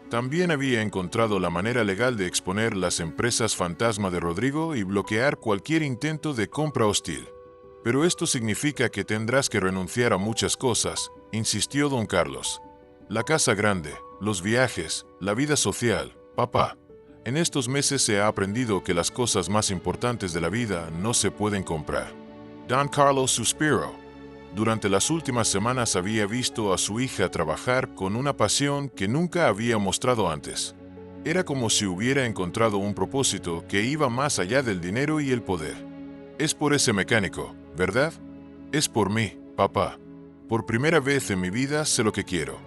También había encontrado la manera legal de exponer las empresas fantasma de Rodrigo y bloquear cualquier intento de compra hostil. Pero esto significa que tendrás que renunciar a muchas cosas, insistió don Carlos. La casa grande, los viajes, la vida social, papá. En estos meses se ha aprendido que las cosas más importantes de la vida no se pueden comprar. Don Carlos suspiró. Durante las últimas semanas había visto a su hija trabajar con una pasión que nunca había mostrado antes. Era como si hubiera encontrado un propósito que iba más allá del dinero y el poder. Es por ese mecánico, ¿verdad? Es por mí, papá. Por primera vez en mi vida sé lo que quiero.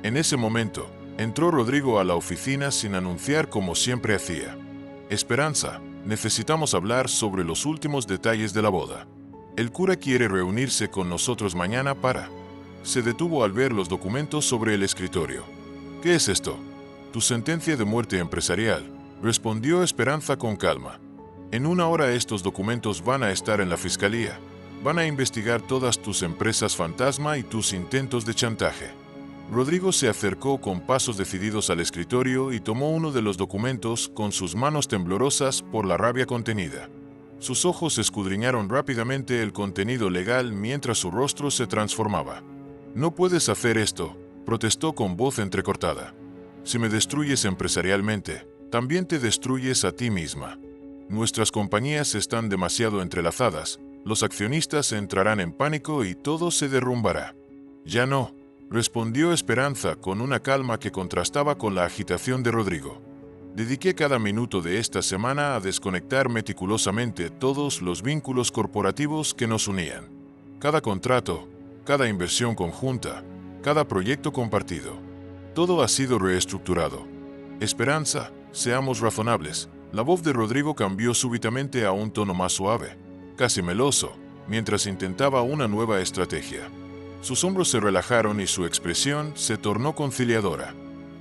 En ese momento, Entró Rodrigo a la oficina sin anunciar como siempre hacía. Esperanza, necesitamos hablar sobre los últimos detalles de la boda. El cura quiere reunirse con nosotros mañana para... Se detuvo al ver los documentos sobre el escritorio. ¿Qué es esto? Tu sentencia de muerte empresarial, respondió Esperanza con calma. En una hora estos documentos van a estar en la fiscalía. Van a investigar todas tus empresas fantasma y tus intentos de chantaje. Rodrigo se acercó con pasos decididos al escritorio y tomó uno de los documentos con sus manos temblorosas por la rabia contenida. Sus ojos escudriñaron rápidamente el contenido legal mientras su rostro se transformaba. No puedes hacer esto, protestó con voz entrecortada. Si me destruyes empresarialmente, también te destruyes a ti misma. Nuestras compañías están demasiado entrelazadas, los accionistas entrarán en pánico y todo se derrumbará. Ya no, respondió Esperanza con una calma que contrastaba con la agitación de Rodrigo. Dediqué cada minuto de esta semana a desconectar meticulosamente todos los vínculos corporativos que nos unían. Cada contrato, cada inversión conjunta, cada proyecto compartido. Todo ha sido reestructurado. Esperanza, seamos razonables. La voz de Rodrigo cambió súbitamente a un tono más suave, casi meloso, mientras intentaba una nueva estrategia. Sus hombros se relajaron y su expresión se tornó conciliadora.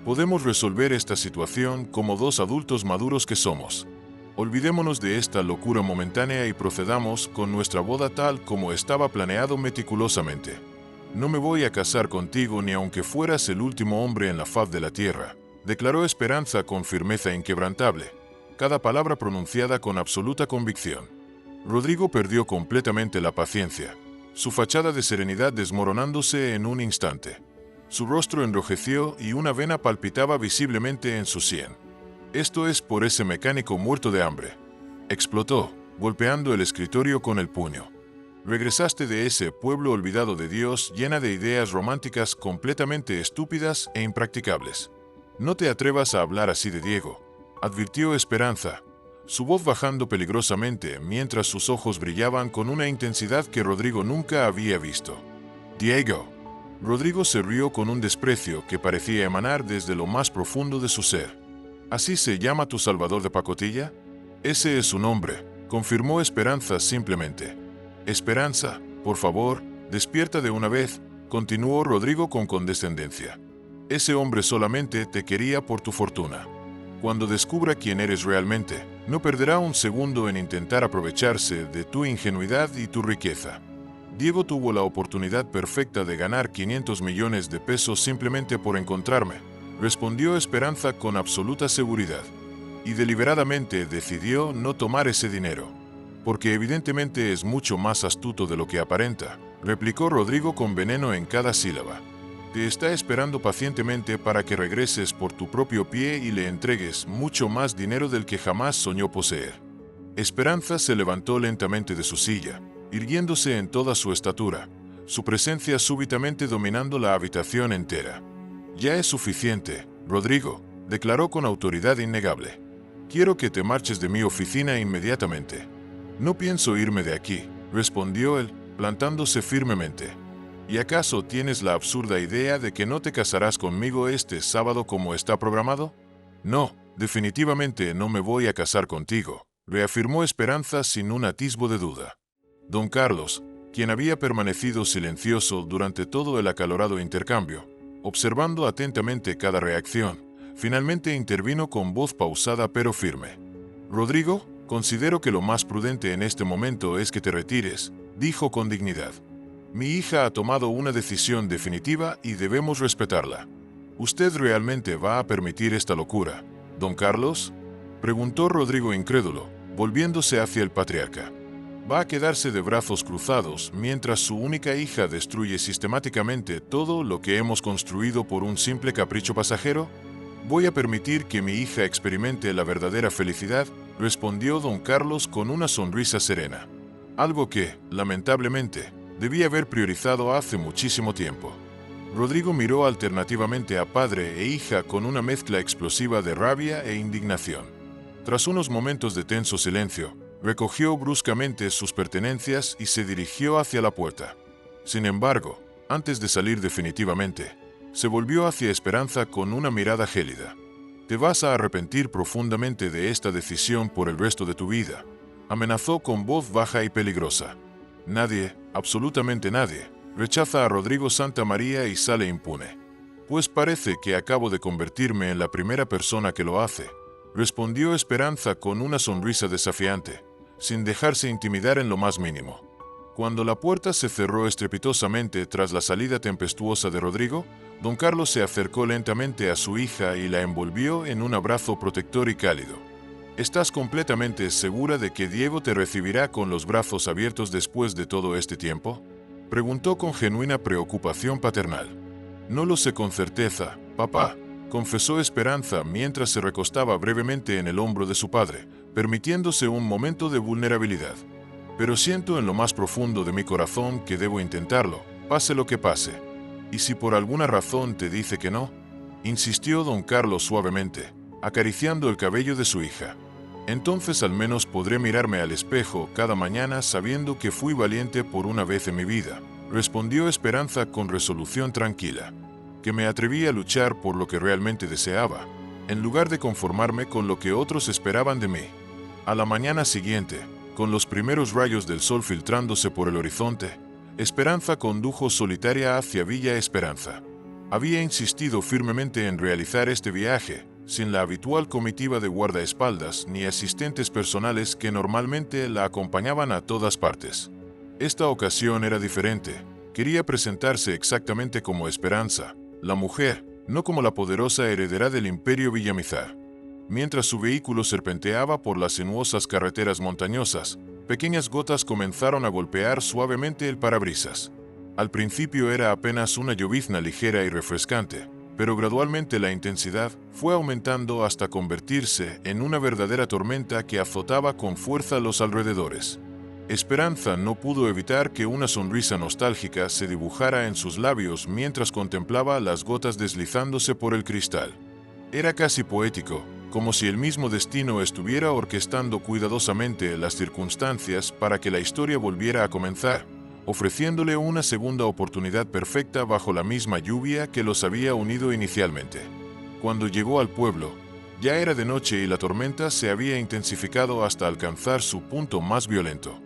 Podemos resolver esta situación como dos adultos maduros que somos. Olvidémonos de esta locura momentánea y procedamos con nuestra boda tal como estaba planeado meticulosamente. No me voy a casar contigo ni aunque fueras el último hombre en la faz de la tierra, declaró Esperanza con firmeza inquebrantable, cada palabra pronunciada con absoluta convicción. Rodrigo perdió completamente la paciencia, su fachada de serenidad desmoronándose en un instante. Su rostro enrojeció y una vena palpitaba visiblemente en su sien. Esto es por ese mecánico muerto de hambre. Explotó, golpeando el escritorio con el puño. Regresaste de ese pueblo olvidado de Dios llena de ideas románticas completamente estúpidas e impracticables. No te atrevas a hablar así de Diego, advirtió Esperanza, su voz bajando peligrosamente mientras sus ojos brillaban con una intensidad que Rodrigo nunca había visto. Diego. Rodrigo se rió con un desprecio que parecía emanar desde lo más profundo de su ser. ¿Así se llama tu salvador de pacotilla? Ese es su nombre, confirmó Esperanza simplemente. Esperanza, por favor, despierta de una vez, continuó Rodrigo con condescendencia. Ese hombre solamente te quería por tu fortuna. Cuando descubra quién eres realmente, no perderá un segundo en intentar aprovecharse de tu ingenuidad y tu riqueza. Diego tuvo la oportunidad perfecta de ganar 500 millones de pesos simplemente por encontrarme, respondió Esperanza con absoluta seguridad. Y deliberadamente decidió no tomar ese dinero. Porque evidentemente es mucho más astuto de lo que aparenta, replicó Rodrigo con veneno en cada sílaba. Te está esperando pacientemente para que regreses por tu propio pie y le entregues mucho más dinero del que jamás soñó poseer. Esperanza se levantó lentamente de su silla, irguiéndose en toda su estatura, su presencia súbitamente dominando la habitación entera. Ya es suficiente, Rodrigo, declaró con autoridad innegable. Quiero que te marches de mi oficina inmediatamente. No pienso irme de aquí, respondió él, plantándose firmemente. ¿Y acaso tienes la absurda idea de que no te casarás conmigo este sábado como está programado? No, definitivamente no me voy a casar contigo, reafirmó Esperanza sin un atisbo de duda. Don Carlos, quien había permanecido silencioso durante todo el acalorado intercambio, observando atentamente cada reacción, finalmente intervino con voz pausada pero firme. Rodrigo, considero que lo más prudente en este momento es que te retires, dijo con dignidad. Mi hija ha tomado una decisión definitiva y debemos respetarla. ¿Usted realmente va a permitir esta locura, don Carlos? Preguntó Rodrigo incrédulo, volviéndose hacia el patriarca. ¿Va a quedarse de brazos cruzados mientras su única hija destruye sistemáticamente todo lo que hemos construido por un simple capricho pasajero? Voy a permitir que mi hija experimente la verdadera felicidad, respondió don Carlos con una sonrisa serena. Algo que, lamentablemente, debía haber priorizado hace muchísimo tiempo. Rodrigo miró alternativamente a padre e hija con una mezcla explosiva de rabia e indignación. Tras unos momentos de tenso silencio, recogió bruscamente sus pertenencias y se dirigió hacia la puerta. Sin embargo, antes de salir definitivamente, Se volvió hacia Esperanza con una mirada gélida. Te vas a arrepentir profundamente de esta decisión por el resto de tu vida, amenazó con voz baja y peligrosa. Nadie, absolutamente nadie, rechaza a Rodrigo Santamaría y sale impune. Pues parece que acabo de convertirme en la primera persona que lo hace, respondió Esperanza con una sonrisa desafiante, sin dejarse intimidar en lo más mínimo. Cuando la puerta se cerró estrepitosamente tras la salida tempestuosa de Rodrigo, don Carlos se acercó lentamente a su hija y la envolvió en un abrazo protector y cálido. ¿Estás completamente segura de que Diego te recibirá con los brazos abiertos después de todo este tiempo?, preguntó con genuina preocupación paternal. No lo sé con certeza, papá, confesó Esperanza mientras se recostaba brevemente en el hombro de su padre, permitiéndose un momento de vulnerabilidad. Pero siento en lo más profundo de mi corazón que debo intentarlo, pase lo que pase. ¿Y si por alguna razón te dice que no?, insistió don Carlos suavemente, acariciando el cabello de su hija. Entonces al menos podré mirarme al espejo cada mañana sabiendo que fui valiente por una vez en mi vida, respondió Esperanza con resolución tranquila. Que me atreví a luchar por lo que realmente deseaba, en lugar de conformarme con lo que otros esperaban de mí. A la mañana siguiente, con los primeros rayos del sol filtrándose por el horizonte, Esperanza condujo solitaria hacia Villa Esperanza. Había insistido firmemente en realizar este viaje, sin la habitual comitiva de guardaespaldas ni asistentes personales que normalmente la acompañaban a todas partes. Esta ocasión era diferente. Quería presentarse exactamente como Esperanza, la mujer, no como la poderosa heredera del Imperio Villamizar. Mientras su vehículo serpenteaba por las sinuosas carreteras montañosas, pequeñas gotas comenzaron a golpear suavemente el parabrisas. Al principio era apenas una llovizna ligera y refrescante, pero gradualmente la intensidad fue aumentando hasta convertirse en una verdadera tormenta que azotaba con fuerza los alrededores. Esperanza no pudo evitar que una sonrisa nostálgica se dibujara en sus labios mientras contemplaba las gotas deslizándose por el cristal. Era casi poético, como si el mismo destino estuviera orquestando cuidadosamente las circunstancias para que la historia volviera a comenzar, ofreciéndole una segunda oportunidad perfecta bajo la misma lluvia que los había unido inicialmente. Cuando llegó al pueblo, ya era de noche y la tormenta se había intensificado hasta alcanzar su punto más violento.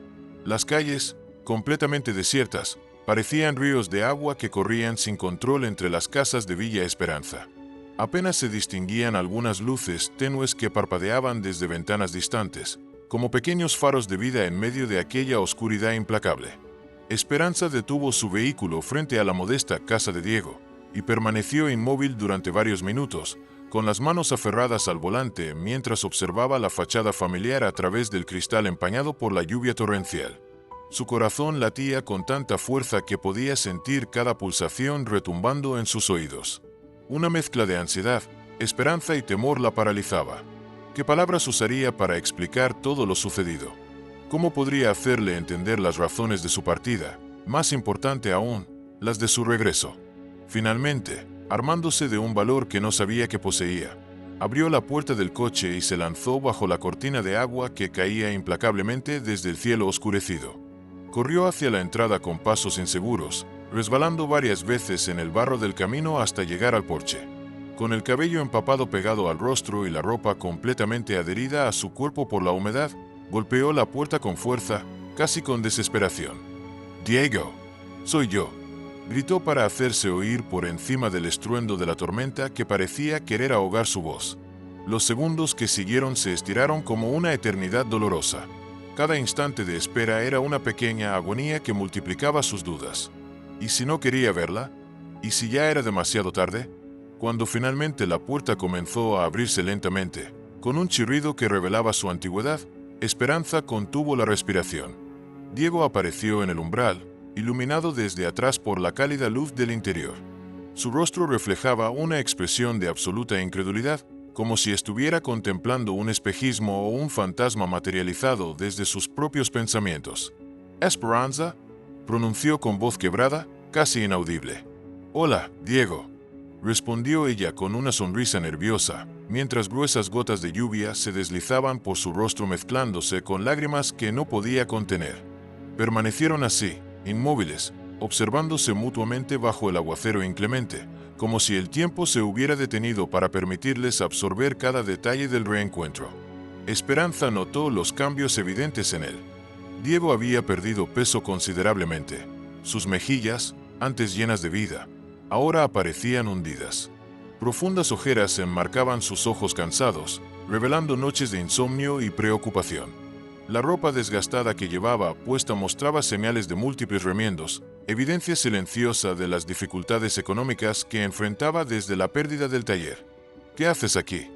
Las calles, completamente desiertas, parecían ríos de agua que corrían sin control entre las casas de Villa Esperanza. Apenas se distinguían algunas luces tenues que parpadeaban desde ventanas distantes, como pequeños faros de vida en medio de aquella oscuridad implacable. Esperanza detuvo su vehículo frente a la modesta casa de Diego, y permaneció inmóvil durante varios minutos, con las manos aferradas al volante mientras observaba la fachada familiar a través del cristal empañado por la lluvia torrencial. Su corazón latía con tanta fuerza que podía sentir cada pulsación retumbando en sus oídos. Una mezcla de ansiedad, esperanza y temor la paralizaba. ¿Qué palabras usaría para explicar todo lo sucedido? ¿Cómo podría hacerle entender las razones de su partida? Más importante aún, las de su regreso. Finalmente, armándose de un valor que no sabía que poseía, abrió la puerta del coche y se lanzó bajo la cortina de agua que caía implacablemente desde el cielo oscurecido. Corrió hacia la entrada con pasos inseguros, resbalando varias veces en el barro del camino hasta llegar al porche. Con el cabello empapado pegado al rostro y la ropa completamente adherida a su cuerpo por la humedad, golpeó la puerta con fuerza, casi con desesperación. «Diego, soy yo», gritó para hacerse oír por encima del estruendo de la tormenta que parecía querer ahogar su voz. Los segundos que siguieron se estiraron como una eternidad dolorosa. Cada instante de espera era una pequeña agonía que multiplicaba sus dudas. ¿Y si no quería verla? ¿Y si ya era demasiado tarde? Cuando finalmente la puerta comenzó a abrirse lentamente, con un chirrido que revelaba su antigüedad, Esperanza contuvo la respiración. Diego apareció en el umbral, iluminado desde atrás por la cálida luz del interior. Su rostro reflejaba una expresión de absoluta incredulidad, como si estuviera contemplando un espejismo o un fantasma materializado desde sus propios pensamientos. «Esperanza», pronunció con voz quebrada, casi inaudible. «Hola, Diego», respondió ella con una sonrisa nerviosa, mientras gruesas gotas de lluvia se deslizaban por su rostro mezclándose con lágrimas que no podía contener. Permanecieron así, inmóviles, observándose mutuamente bajo el aguacero inclemente, como si el tiempo se hubiera detenido para permitirles absorber cada detalle del reencuentro. Esperanza notó los cambios evidentes en él. Diego había perdido peso considerablemente. Sus mejillas, antes llenas de vida, ahora aparecían hundidas. Profundas ojeras enmarcaban sus ojos cansados, revelando noches de insomnio y preocupación. La ropa desgastada que llevaba puesta mostraba señales de múltiples remiendos, evidencia silenciosa de las dificultades económicas que enfrentaba desde la pérdida del taller. «¿Qué haces aquí?»,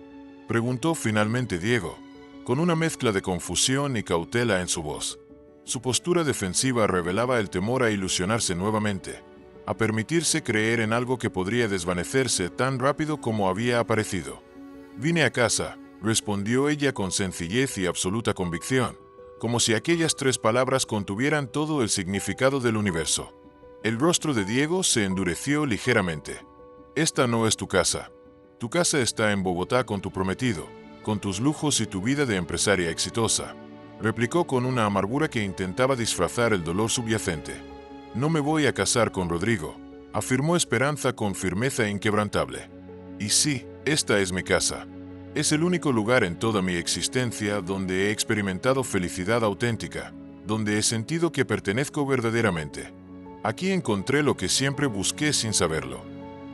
preguntó finalmente Diego, con una mezcla de confusión y cautela en su voz. Su postura defensiva revelaba el temor a ilusionarse nuevamente, a permitirse creer en algo que podría desvanecerse tan rápido como había aparecido. «Vine a casa», respondió ella con sencillez y absoluta convicción, como si aquellas 3 palabras contuvieran todo el significado del universo. El rostro de Diego se endureció ligeramente. «Esta no es tu casa. Tu casa está en Bogotá con tu prometido, con tus lujos y tu vida de empresaria exitosa», replicó con una amargura que intentaba disfrazar el dolor subyacente. «No me voy a casar con Rodrigo», afirmó Esperanza con firmeza inquebrantable. «Y sí, esta es mi casa. Es el único lugar en toda mi existencia donde he experimentado felicidad auténtica, donde he sentido que pertenezco verdaderamente. Aquí encontré lo que siempre busqué sin saberlo».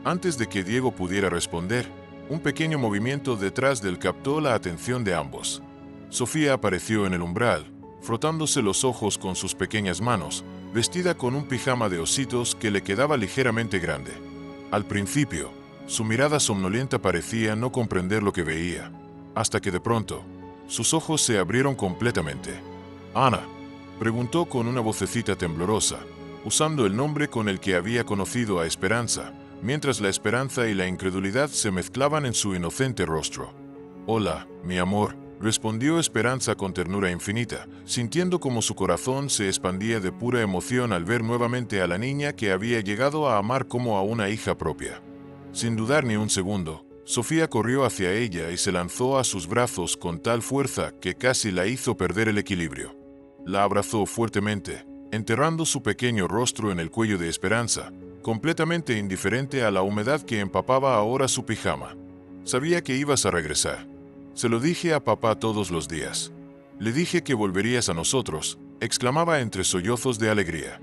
Antes de que Diego pudiera responder, un pequeño movimiento detrás de él captó la atención de ambos. Sofía apareció en el umbral, frotándose los ojos con sus pequeñas manos, vestida con un pijama de ositos que le quedaba ligeramente grande. Al principio, su mirada somnolienta parecía no comprender lo que veía, hasta que de pronto, sus ojos se abrieron completamente. «Ana», preguntó con una vocecita temblorosa, usando el nombre con el que había conocido a Esperanza, mientras la esperanza y la incredulidad se mezclaban en su inocente rostro. «Hola, mi amor», respondió Esperanza con ternura infinita, sintiendo como su corazón se expandía de pura emoción al ver nuevamente a la niña que había llegado a amar como a una hija propia. Sin dudar ni un segundo, Sofía corrió hacia ella y se lanzó a sus brazos con tal fuerza que casi la hizo perder el equilibrio. La abrazó fuertemente, enterrando su pequeño rostro en el cuello de Esperanza, completamente indiferente a la humedad que empapaba ahora su pijama. «Sabía que ibas a regresar. Se lo dije a papá todos los días. Le dije que volverías a nosotros», exclamaba entre sollozos de alegría.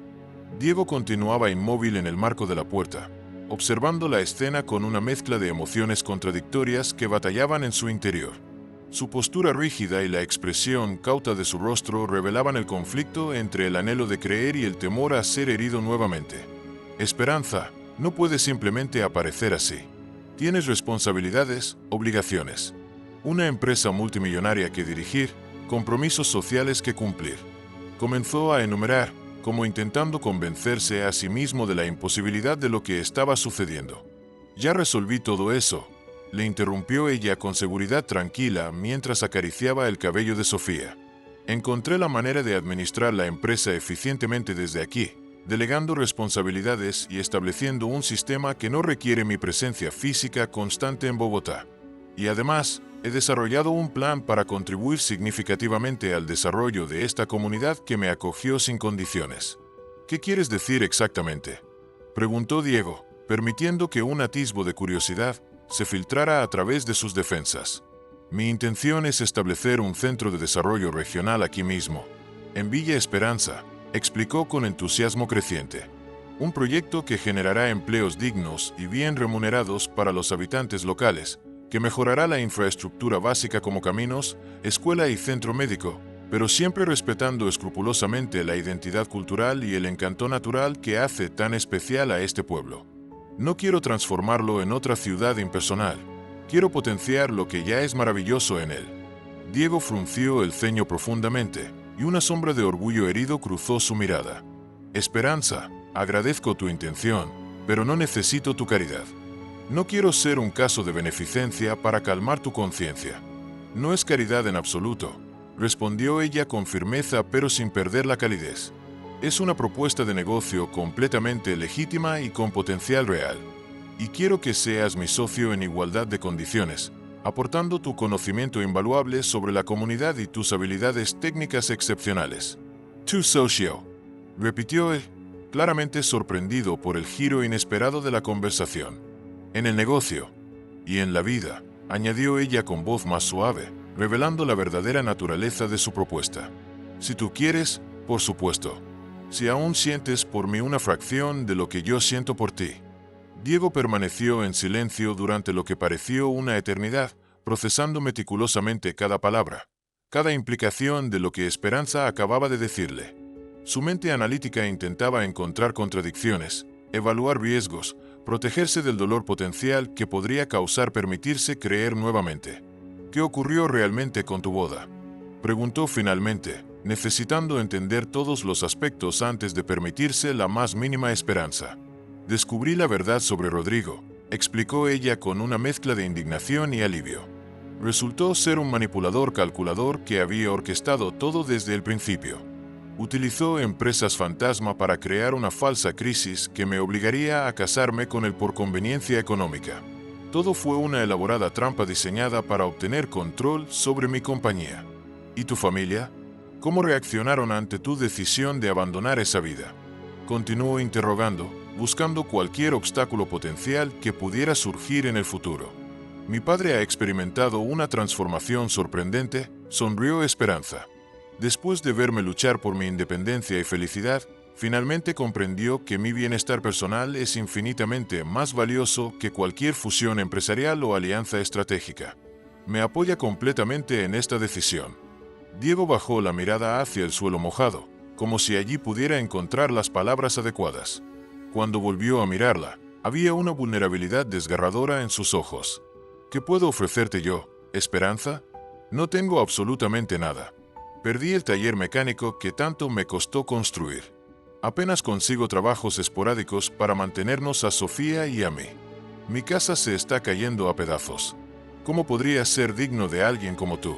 Diego continuaba inmóvil en el marco de la puerta, observando la escena con una mezcla de emociones contradictorias que batallaban en su interior. Su postura rígida y la expresión cauta de su rostro revelaban el conflicto entre el anhelo de creer y el temor a ser herido nuevamente. «Esperanza, no puedes simplemente aparecer así. Tienes responsabilidades, obligaciones. Una empresa multimillonaria que dirigir, compromisos sociales que cumplir». Comenzó a enumerar, como intentando convencerse a sí mismo de la imposibilidad de lo que estaba sucediendo. «Ya resolví todo eso», le interrumpió ella con seguridad tranquila mientras acariciaba el cabello de Sofía. «Encontré la manera de administrar la empresa eficientemente desde aquí, delegando responsabilidades y estableciendo un sistema que no requiere mi presencia física constante en Bogotá. Y además, he desarrollado un plan para contribuir significativamente al desarrollo de esta comunidad que me acogió sin condiciones». «¿Qué quieres decir exactamente?», preguntó Diego, permitiendo que un atisbo de curiosidad se filtrara a través de sus defensas. «Mi intención es establecer un centro de desarrollo regional aquí mismo, en Villa Esperanza», explicó con entusiasmo creciente. «Un proyecto que generará empleos dignos y bien remunerados para los habitantes locales, que mejorará la infraestructura básica como caminos, escuela y centro médico, pero siempre respetando escrupulosamente la identidad cultural y el encanto natural que hace tan especial a este pueblo. No quiero transformarlo en otra ciudad impersonal. Quiero potenciar lo que ya es maravilloso en él». Diego frunció el ceño profundamente, y una sombra de orgullo herido cruzó su mirada. «Esperanza, agradezco tu intención, pero no necesito tu caridad. No quiero ser un caso de beneficencia para calmar tu conciencia». «No es caridad en absoluto», respondió ella con firmeza pero sin perder la calidez. «Es una propuesta de negocio completamente legítima y con potencial real. Y quiero que seas mi socio en igualdad de condiciones, aportando tu conocimiento invaluable sobre la comunidad y tus habilidades técnicas excepcionales». «Tu socio», repitió él, claramente sorprendido por el giro inesperado de la conversación. En el negocio y en la vida, añadió ella con voz más suave, revelando la verdadera naturaleza de su propuesta. Si tú quieres, por supuesto. Si aún sientes por mí una fracción de lo que yo siento por ti. Diego permaneció en silencio durante lo que pareció una eternidad, procesando meticulosamente cada palabra, cada implicación de lo que Esperanza acababa de decirle. Su mente analítica intentaba encontrar contradicciones, evaluar riesgos, protegerse del dolor potencial que podría causar permitirse creer nuevamente. ¿Qué ocurrió realmente con tu boda?, preguntó finalmente, necesitando entender todos los aspectos antes de permitirse la más mínima esperanza. Descubrí la verdad sobre Rodrigo, explicó ella con una mezcla de indignación y alivio. Resultó ser un manipulador calculador que había orquestado todo desde el principio. Utilizó empresas fantasma para crear una falsa crisis que me obligaría a casarme con él por conveniencia económica. Todo fue una elaborada trampa diseñada para obtener control sobre mi compañía. ¿Y tu familia? ¿Cómo reaccionaron ante tu decisión de abandonar esa vida?, continuó interrogando, buscando cualquier obstáculo potencial que pudiera surgir en el futuro. Mi padre ha experimentado una transformación sorprendente, sonrió Esperanza. Después de verme luchar por mi independencia y felicidad, finalmente comprendió que mi bienestar personal es infinitamente más valioso que cualquier fusión empresarial o alianza estratégica. Me apoya completamente en esta decisión. Diego bajó la mirada hacia el suelo mojado, como si allí pudiera encontrar las palabras adecuadas. Cuando volvió a mirarla, había una vulnerabilidad desgarradora en sus ojos. ¿Qué puedo ofrecerte yo, Esperanza? No tengo absolutamente nada. Perdí el taller mecánico que tanto me costó construir. Apenas consigo trabajos esporádicos para mantenernos a Sofía y a mí. Mi casa se está cayendo a pedazos. ¿Cómo podría ser digno de alguien como tú?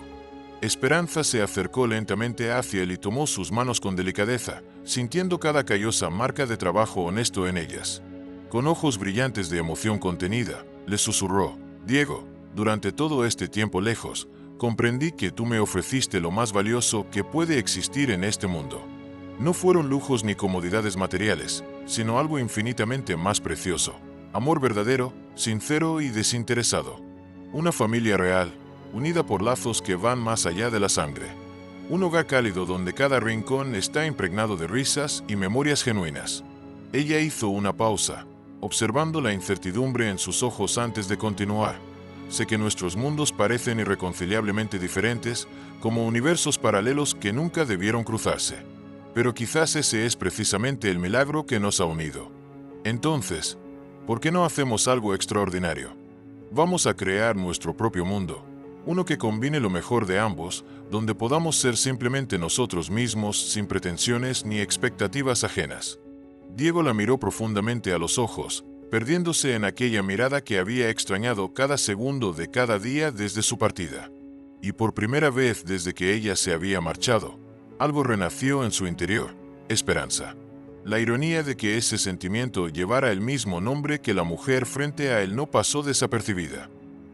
Esperanza se acercó lentamente hacia él y tomó sus manos con delicadeza, sintiendo cada callosa marca de trabajo honesto en ellas. Con ojos brillantes de emoción contenida, le susurró: Diego, durante todo este tiempo lejos, comprendí que tú me ofreciste lo más valioso que puede existir en este mundo. No fueron lujos ni comodidades materiales, sino algo infinitamente más precioso. Amor verdadero, sincero y desinteresado. Una familia real, unida por lazos que van más allá de la sangre. Un hogar cálido donde cada rincón está impregnado de risas y memorias genuinas. Ella hizo una pausa, observando la incertidumbre en sus ojos antes de continuar. Sé que nuestros mundos parecen irreconciliablemente diferentes, como universos paralelos que nunca debieron cruzarse. Pero quizás ese es precisamente el milagro que nos ha unido. Entonces, ¿por qué no hacemos algo extraordinario? Vamos a crear nuestro propio mundo. Uno que combine lo mejor de ambos, donde podamos ser simplemente nosotros mismos sin pretensiones ni expectativas ajenas. Diego la miró profundamente a los ojos, perdiéndose en aquella mirada que había extrañado cada segundo de cada día desde su partida. Y por primera vez desde que ella se había marchado, algo renació en su interior: esperanza. La ironía de que ese sentimiento llevara el mismo nombre que la mujer frente a él no pasó desapercibida.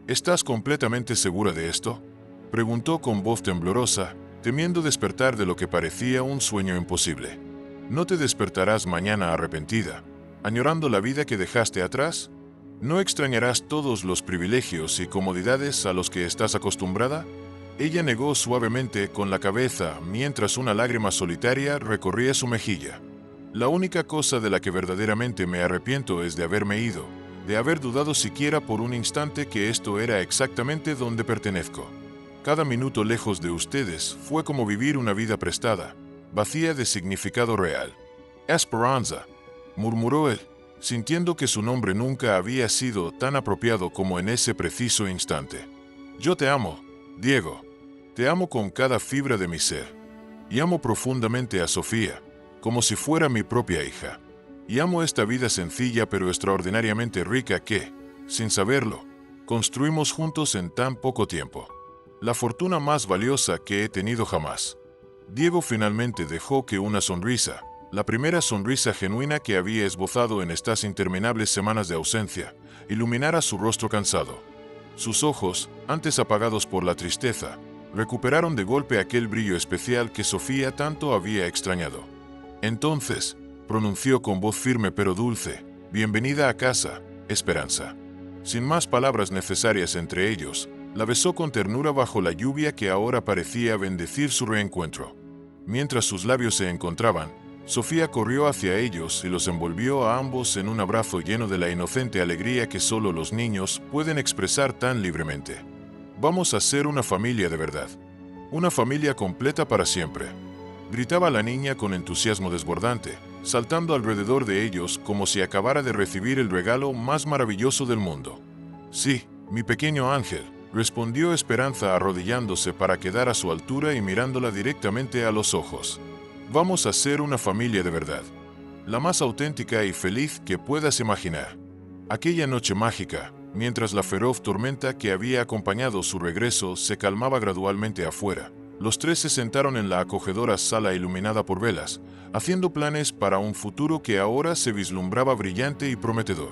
¿Estás completamente segura de esto?, preguntó con voz temblorosa, temiendo despertar de lo que parecía un sueño imposible. ¿No te despertarás mañana arrepentida, añorando la vida que dejaste atrás? ¿No extrañarás todos los privilegios y comodidades a los que estás acostumbrada? Ella negó suavemente con la cabeza mientras una lágrima solitaria recorría su mejilla. La única cosa de la que verdaderamente me arrepiento es de haberme ido, de haber dudado siquiera por un instante que esto era exactamente donde pertenezco. Cada minuto lejos de ustedes fue como vivir una vida prestada, vacía de significado real. Esperanza, murmuró él, sintiendo que su nombre nunca había sido tan apropiado como en ese preciso instante. Yo te amo, Diego. Te amo con cada fibra de mi ser. Y amo profundamente a Sofía, como si fuera mi propia hija. Y amo esta vida sencilla pero extraordinariamente rica que, sin saberlo, construimos juntos en tan poco tiempo. La fortuna más valiosa que he tenido jamás. Diego finalmente dejó que una sonrisa, la primera sonrisa genuina que había esbozado en estas interminables semanas de ausencia, iluminara su rostro cansado. Sus ojos, antes apagados por la tristeza, recuperaron de golpe aquel brillo especial que Sofía tanto había extrañado. Entonces, pronunció con voz firme pero dulce: bienvenida a casa, Esperanza. Sin más palabras necesarias entre ellos, la besó con ternura bajo la lluvia que ahora parecía bendecir su reencuentro. Mientras sus labios se encontraban, Sofía corrió hacia ellos y los envolvió a ambos en un abrazo lleno de la inocente alegría que solo los niños pueden expresar tan libremente. «Vamos a ser una familia de verdad. Una familia completa para siempre», gritaba la niña con entusiasmo desbordante, saltando alrededor de ellos como si acabara de recibir el regalo más maravilloso del mundo. «Sí, mi pequeño ángel», respondió Esperanza arrodillándose para quedar a su altura y mirándola directamente a los ojos. «Vamos a ser una familia de verdad, la más auténtica y feliz que puedas imaginar». Aquella noche mágica, mientras la feroz tormenta que había acompañado su regreso se calmaba gradualmente afuera, los tres se sentaron en la acogedora sala iluminada por velas, haciendo planes para un futuro que ahora se vislumbraba brillante y prometedor.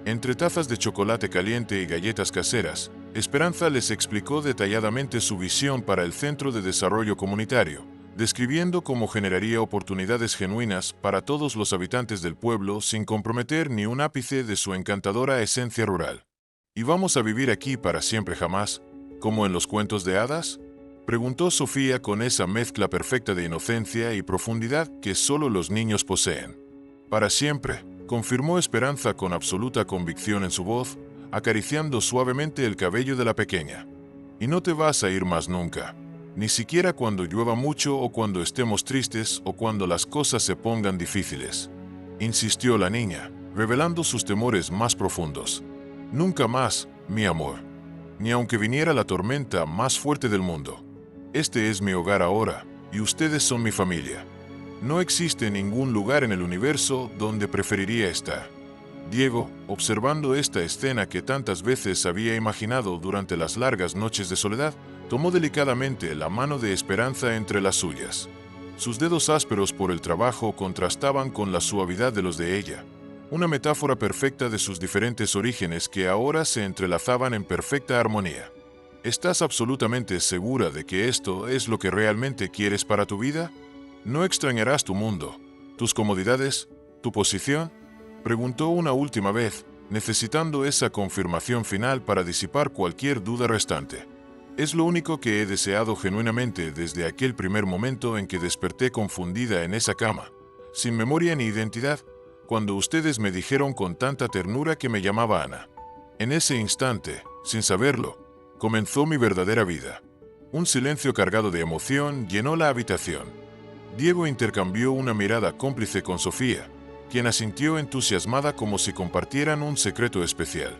Entre tazas de chocolate caliente y galletas caseras, Esperanza les explicó detalladamente su visión para el Centro de Desarrollo Comunitario, describiendo cómo generaría oportunidades genuinas para todos los habitantes del pueblo sin comprometer ni un ápice de su encantadora esencia rural. ¿Y vamos a vivir aquí para siempre jamás, como en los cuentos de hadas?, preguntó Sofía con esa mezcla perfecta de inocencia y profundidad que solo los niños poseen. «Para siempre», confirmó Esperanza con absoluta convicción en su voz, acariciando suavemente el cabello de la pequeña. «Y no te vas a ir más nunca, ni siquiera cuando llueva mucho o cuando estemos tristes o cuando las cosas se pongan difíciles», insistió la niña, revelando sus temores más profundos. «Nunca más, mi amor, ni aunque viniera la tormenta más fuerte del mundo. Este es mi hogar ahora, y ustedes son mi familia. No existe ningún lugar en el universo donde preferiría estar». Diego, observando esta escena que tantas veces había imaginado durante las largas noches de soledad, tomó delicadamente la mano de Esperanza entre las suyas. Sus dedos ásperos por el trabajo contrastaban con la suavidad de los de ella, una metáfora perfecta de sus diferentes orígenes que ahora se entrelazaban en perfecta armonía. ¿Estás absolutamente segura de que esto es lo que realmente quieres para tu vida? ¿No extrañarás tu mundo, tus comodidades, tu posición?, preguntó una última vez, necesitando esa confirmación final para disipar cualquier duda restante. «Es lo único que he deseado genuinamente desde aquel primer momento en que desperté confundida en esa cama, sin memoria ni identidad, cuando ustedes me dijeron con tanta ternura que me llamaba Ana. En ese instante, sin saberlo, comenzó mi verdadera vida». Un silencio cargado de emoción llenó la habitación. Diego intercambió una mirada cómplice con Sofía, quien asintió entusiasmada como si compartieran un secreto especial.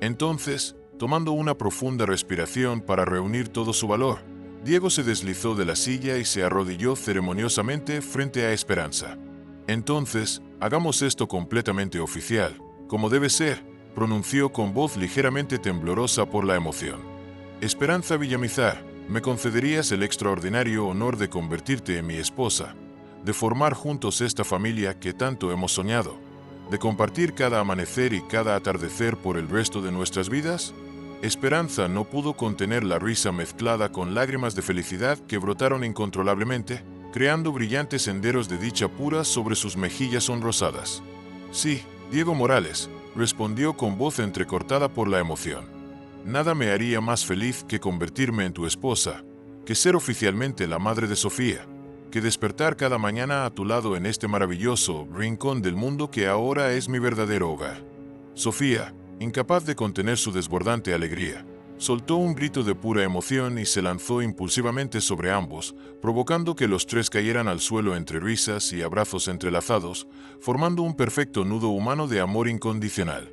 Entonces, tomando una profunda respiración para reunir todo su valor, Diego se deslizó de la silla y se arrodilló ceremoniosamente frente a Esperanza. «Entonces, hagamos esto completamente oficial, como debe ser», pronunció con voz ligeramente temblorosa por la emoción. «Esperanza Villamizar, ¿me concederías el extraordinario honor de convertirte en mi esposa, de formar juntos esta familia que tanto hemos soñado, de compartir cada amanecer y cada atardecer por el resto de nuestras vidas?» Esperanza no pudo contener la risa mezclada con lágrimas de felicidad que brotaron incontrolablemente, creando brillantes senderos de dicha pura sobre sus mejillas sonrosadas. «Sí, Diego Morales», respondió con voz entrecortada por la emoción. «Nada me haría más feliz que convertirme en tu esposa, que ser oficialmente la madre de Sofía, que despertar cada mañana a tu lado en este maravilloso rincón del mundo que ahora es mi verdadero hogar». Sofía, incapaz de contener su desbordante alegría, soltó un grito de pura emoción y se lanzó impulsivamente sobre ambos, provocando que los tres cayeran al suelo entre risas y abrazos entrelazados, formando un perfecto nudo humano de amor incondicional.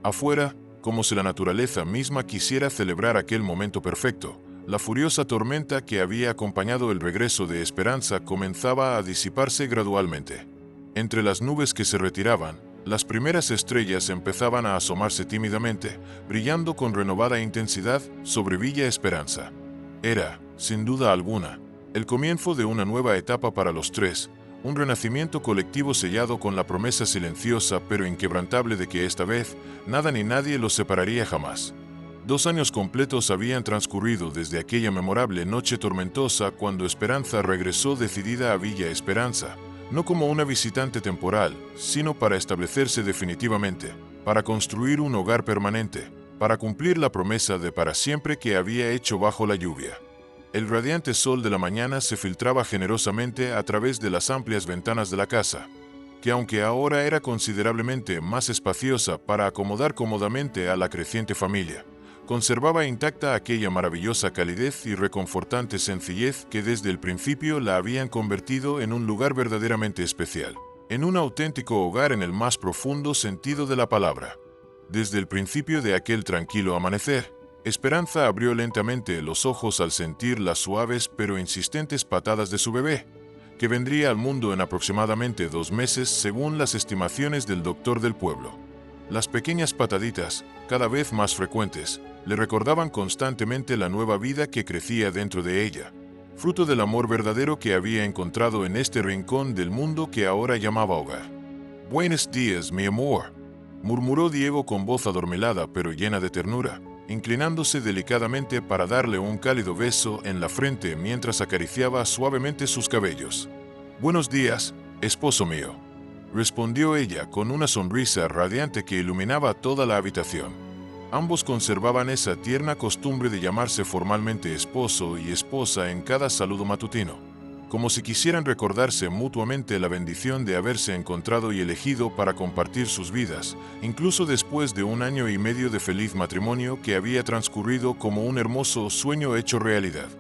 Afuera, como si la naturaleza misma quisiera celebrar aquel momento perfecto, la furiosa tormenta que había acompañado el regreso de Esperanza comenzaba a disiparse gradualmente. Entre las nubes que se retiraban, las primeras estrellas empezaban a asomarse tímidamente, brillando con renovada intensidad sobre Villa Esperanza. Era, sin duda alguna, el comienzo de una nueva etapa para los tres, un renacimiento colectivo sellado con la promesa silenciosa pero inquebrantable de que esta vez nada ni nadie los separaría jamás. 2 años completos habían transcurrido desde aquella memorable noche tormentosa cuando Esperanza regresó decidida a Villa Esperanza, no como una visitante temporal, sino para establecerse definitivamente, para construir un hogar permanente, para cumplir la promesa de para siempre que había hecho bajo la lluvia. El radiante sol de la mañana se filtraba generosamente a través de las amplias ventanas de la casa, que aunque ahora era considerablemente más espaciosa para acomodar cómodamente a la creciente familia, conservaba intacta aquella maravillosa calidez y reconfortante sencillez que desde el principio la habían convertido en un lugar verdaderamente especial, en un auténtico hogar en el más profundo sentido de la palabra. Desde el principio de aquel tranquilo amanecer, Esperanza abrió lentamente los ojos al sentir las suaves pero insistentes patadas de su bebé, que vendría al mundo en aproximadamente 2 meses según las estimaciones del doctor del pueblo. Las pequeñas pataditas, cada vez más frecuentes, le recordaban constantemente la nueva vida que crecía dentro de ella, fruto del amor verdadero que había encontrado en este rincón del mundo que ahora llamaba hogar. «Buenos días, mi amor», murmuró Diego con voz adormilada pero llena de ternura, inclinándose delicadamente para darle un cálido beso en la frente mientras acariciaba suavemente sus cabellos. «Buenos días, esposo mío», respondió ella con una sonrisa radiante que iluminaba toda la habitación. Ambos conservaban esa tierna costumbre de llamarse formalmente esposo y esposa en cada saludo matutino, como si quisieran recordarse mutuamente la bendición de haberse encontrado y elegido para compartir sus vidas, incluso después de 1 año y medio de feliz matrimonio que había transcurrido como un hermoso sueño hecho realidad.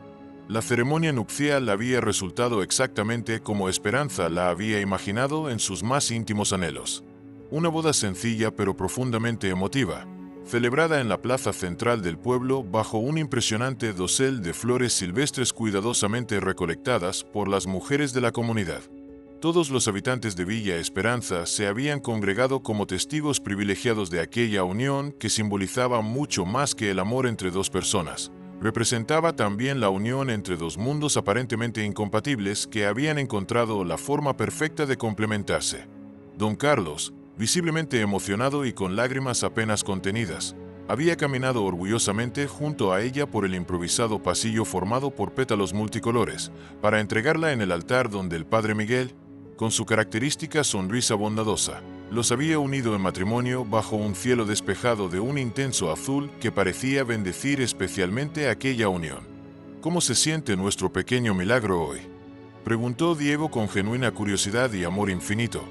La ceremonia nupcial había resultado exactamente como Esperanza la había imaginado en sus más íntimos anhelos. Una boda sencilla pero profundamente emotiva, celebrada en la plaza central del pueblo bajo un impresionante dosel de flores silvestres cuidadosamente recolectadas por las mujeres de la comunidad. Todos los habitantes de Villa Esperanza se habían congregado como testigos privilegiados de aquella unión que simbolizaba mucho más que el amor entre 2 personas. Representaba también la unión entre 2 mundos aparentemente incompatibles que habían encontrado la forma perfecta de complementarse. Don Carlos, visiblemente emocionado y con lágrimas apenas contenidas, había caminado orgullosamente junto a ella por el improvisado pasillo formado por pétalos multicolores, para entregarla en el altar donde el padre Miguel, con su característica sonrisa bondadosa, los había unido en matrimonio bajo un cielo despejado de un intenso azul que parecía bendecir especialmente aquella unión. «¿Cómo se siente nuestro pequeño milagro hoy?», preguntó Diego con genuina curiosidad y amor infinito,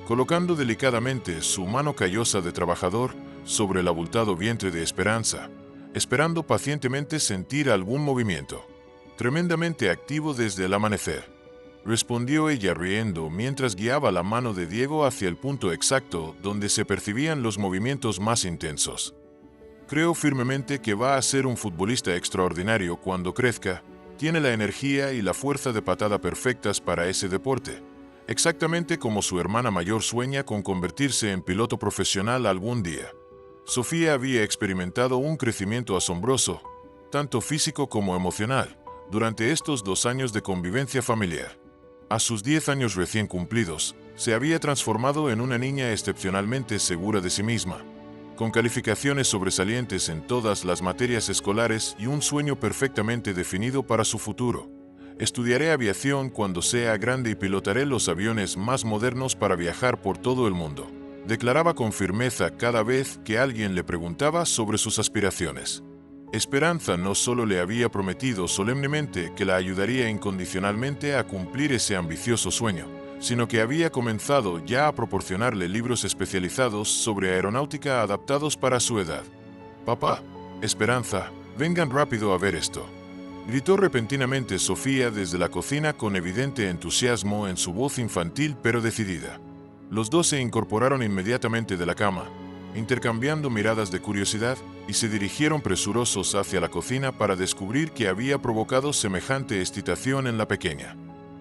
colocando delicadamente su mano callosa de trabajador sobre el abultado vientre de Esperanza, esperando pacientemente sentir algún movimiento. «Tremendamente activo desde el amanecer», respondió ella riendo mientras guiaba la mano de Diego hacia el punto exacto donde se percibían los movimientos más intensos. «Creo firmemente que va a ser un futbolista extraordinario cuando crezca. Tiene la energía y la fuerza de patada perfectas para ese deporte, exactamente como su hermana mayor sueña con convertirse en piloto profesional algún día». Sofía había experimentado un crecimiento asombroso, tanto físico como emocional, durante estos 2 años de convivencia familiar. A sus 10 años recién cumplidos, se había transformado en una niña excepcionalmente segura de sí misma, con calificaciones sobresalientes en todas las materias escolares y un sueño perfectamente definido para su futuro. «Estudiaré aviación cuando sea grande y pilotaré los aviones más modernos para viajar por todo el mundo», declaraba con firmeza cada vez que alguien le preguntaba sobre sus aspiraciones. Esperanza no solo le había prometido solemnemente que la ayudaría incondicionalmente a cumplir ese ambicioso sueño, sino que había comenzado ya a proporcionarle libros especializados sobre aeronáutica adaptados para su edad. «Papá, Esperanza, vengan rápido a ver esto», gritó repentinamente Sofía desde la cocina con evidente entusiasmo en su voz infantil pero decidida. Los 2 se incorporaron inmediatamente de la cama, intercambiando miradas de curiosidad, y se dirigieron presurosos hacia la cocina para descubrir qué había provocado semejante excitación en la pequeña.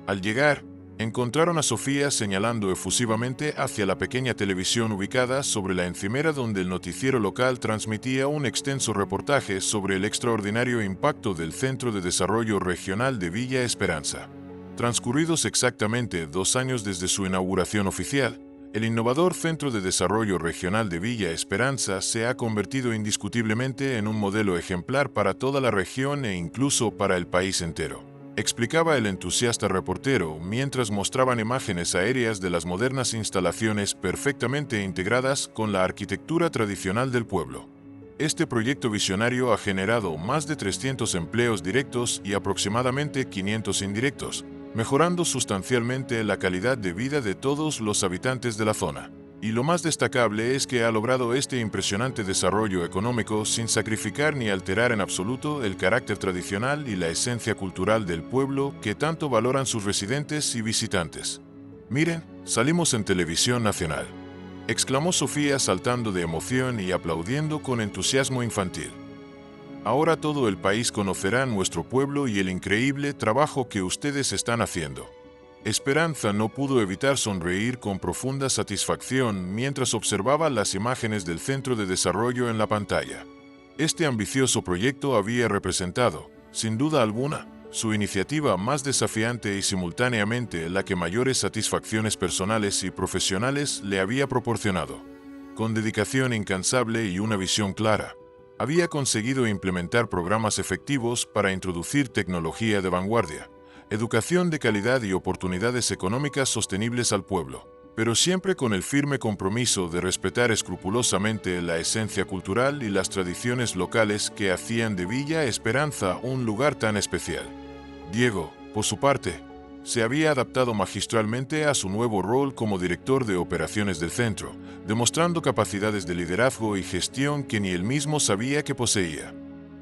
Al llegar, encontraron a Sofía señalando efusivamente hacia la pequeña televisión ubicada sobre la encimera donde el noticiero local transmitía un extenso reportaje sobre el extraordinario impacto del Centro de Desarrollo Regional de Villa Esperanza. Transcurridos exactamente 2 años desde su inauguración oficial, el innovador Centro de Desarrollo Regional de Villa Esperanza se ha convertido indiscutiblemente en un modelo ejemplar para toda la región e incluso para el país entero. explicaba el entusiasta reportero mientras mostraban imágenes aéreas de las modernas instalaciones perfectamente integradas con la arquitectura tradicional del pueblo. Este proyecto visionario ha generado más de 300 empleos directos y aproximadamente 500 indirectos, mejorando sustancialmente la calidad de vida de todos los habitantes de la zona. Y lo más destacable es que ha logrado este impresionante desarrollo económico sin sacrificar ni alterar en absoluto el carácter tradicional y la esencia cultural del pueblo que tanto valoran sus residentes y visitantes. Miren, salimos en televisión nacional, exclamó Sofía saltando de emoción y aplaudiendo con entusiasmo infantil. Ahora todo el país conocerá nuestro pueblo y el increíble trabajo que ustedes están haciendo. Esperanza no pudo evitar sonreír con profunda satisfacción mientras observaba las imágenes del centro de desarrollo en la pantalla. Este ambicioso proyecto había representado, sin duda alguna, su iniciativa más desafiante y simultáneamente la que mayores satisfacciones personales y profesionales le había proporcionado. Con dedicación incansable y una visión clara, había conseguido implementar programas efectivos para introducir tecnología de vanguardia, educación de calidad y oportunidades económicas sostenibles al pueblo, pero siempre con el firme compromiso de respetar escrupulosamente la esencia cultural y las tradiciones locales que hacían de Villa Esperanza un lugar tan especial. Diego, por su parte, se había adaptado magistralmente a su nuevo rol como director de operaciones del centro, demostrando capacidades de liderazgo y gestión que ni él mismo sabía que poseía.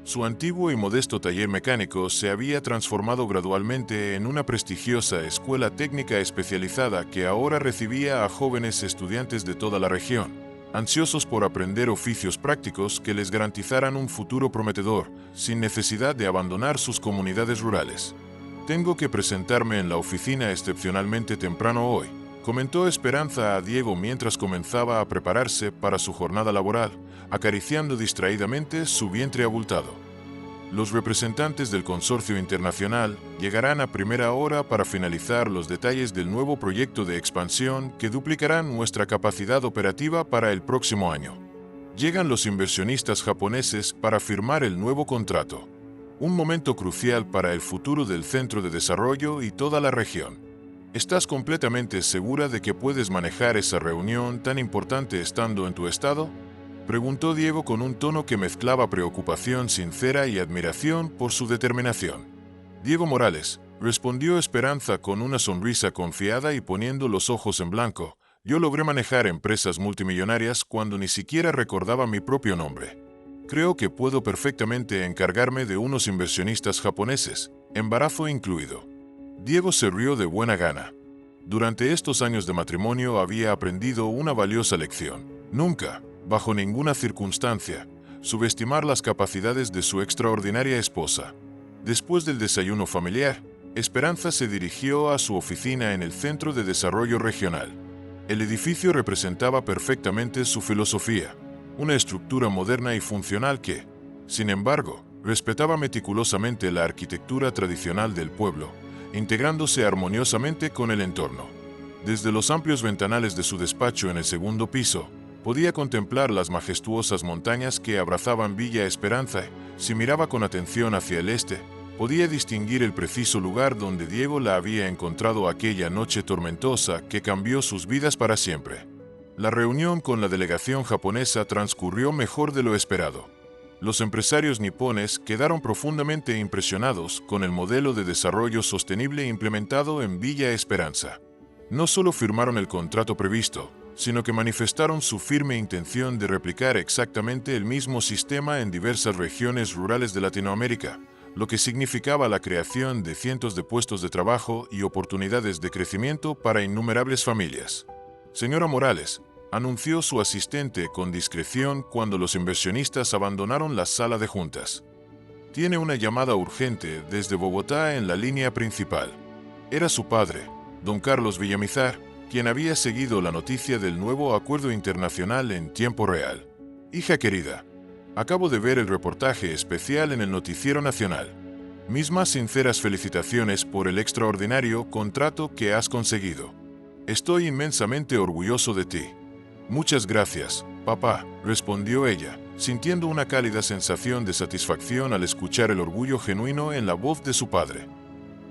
Su antiguo y modesto taller mecánico se había transformado gradualmente en una prestigiosa escuela técnica especializada que ahora recibía a jóvenes estudiantes de toda la región, ansiosos por aprender oficios prácticos que les garantizaran un futuro prometedor, sin necesidad de abandonar sus comunidades rurales. Tengo que presentarme en la oficina excepcionalmente temprano hoy, comentó Esperanza a Diego mientras comenzaba a prepararse para su jornada laboral, acariciando distraídamente su vientre abultado. Los representantes del consorcio internacional llegarán a primera hora para finalizar los detalles del nuevo proyecto de expansión que duplicarán nuestra capacidad operativa para el próximo año. Llegan los inversionistas japoneses para firmar el nuevo contrato, un momento crucial para el futuro del centro de desarrollo y toda la región. ¿Estás completamente segura de que puedes manejar esa reunión tan importante estando en tu estado?, preguntó Diego con un tono que mezclaba preocupación sincera y admiración por su determinación. Diego Morales, respondió Esperanza con una sonrisa confiada y poniendo los ojos en blanco. Yo logré manejar empresas multimillonarias cuando ni siquiera recordaba mi propio nombre. Creo que puedo perfectamente encargarme de unos inversionistas japoneses, embarazo incluido. Diego se rió de buena gana. Durante estos años de matrimonio había aprendido una valiosa lección. Nunca, bajo ninguna circunstancia, subestimar las capacidades de su extraordinaria esposa. Después del desayuno familiar, Esperanza se dirigió a su oficina en el Centro de Desarrollo Regional. El edificio representaba perfectamente su filosofía, una estructura moderna y funcional que, sin embargo, respetaba meticulosamente la arquitectura tradicional del pueblo, integrándose armoniosamente con el entorno. Desde los amplios ventanales de su despacho en el segundo piso, podía contemplar las majestuosas montañas que abrazaban Villa Esperanza. Si miraba con atención hacia el este, podía distinguir el preciso lugar donde Diego la había encontrado aquella noche tormentosa que cambió sus vidas para siempre. La reunión con la delegación japonesa transcurrió mejor de lo esperado. Los empresarios nipones quedaron profundamente impresionados con el modelo de desarrollo sostenible implementado en Villa Esperanza. No solo firmaron el contrato previsto, sino que manifestaron su firme intención de replicar exactamente el mismo sistema en diversas regiones rurales de Latinoamérica, lo que significaba la creación de cientos de puestos de trabajo y oportunidades de crecimiento para innumerables familias. Señora Morales, anunció su asistente con discreción cuando los inversionistas abandonaron la sala de juntas. Tiene una llamada urgente desde Bogotá en la línea principal. Era su padre, don Carlos Villamizar, quien había seguido la noticia del nuevo acuerdo internacional en tiempo real. Hija querida, acabo de ver el reportaje especial en el Noticiero Nacional. Mis más sinceras felicitaciones por el extraordinario contrato que has conseguido. Estoy inmensamente orgulloso de ti. Muchas gracias, papá, respondió ella, sintiendo una cálida sensación de satisfacción al escuchar el orgullo genuino en la voz de su padre.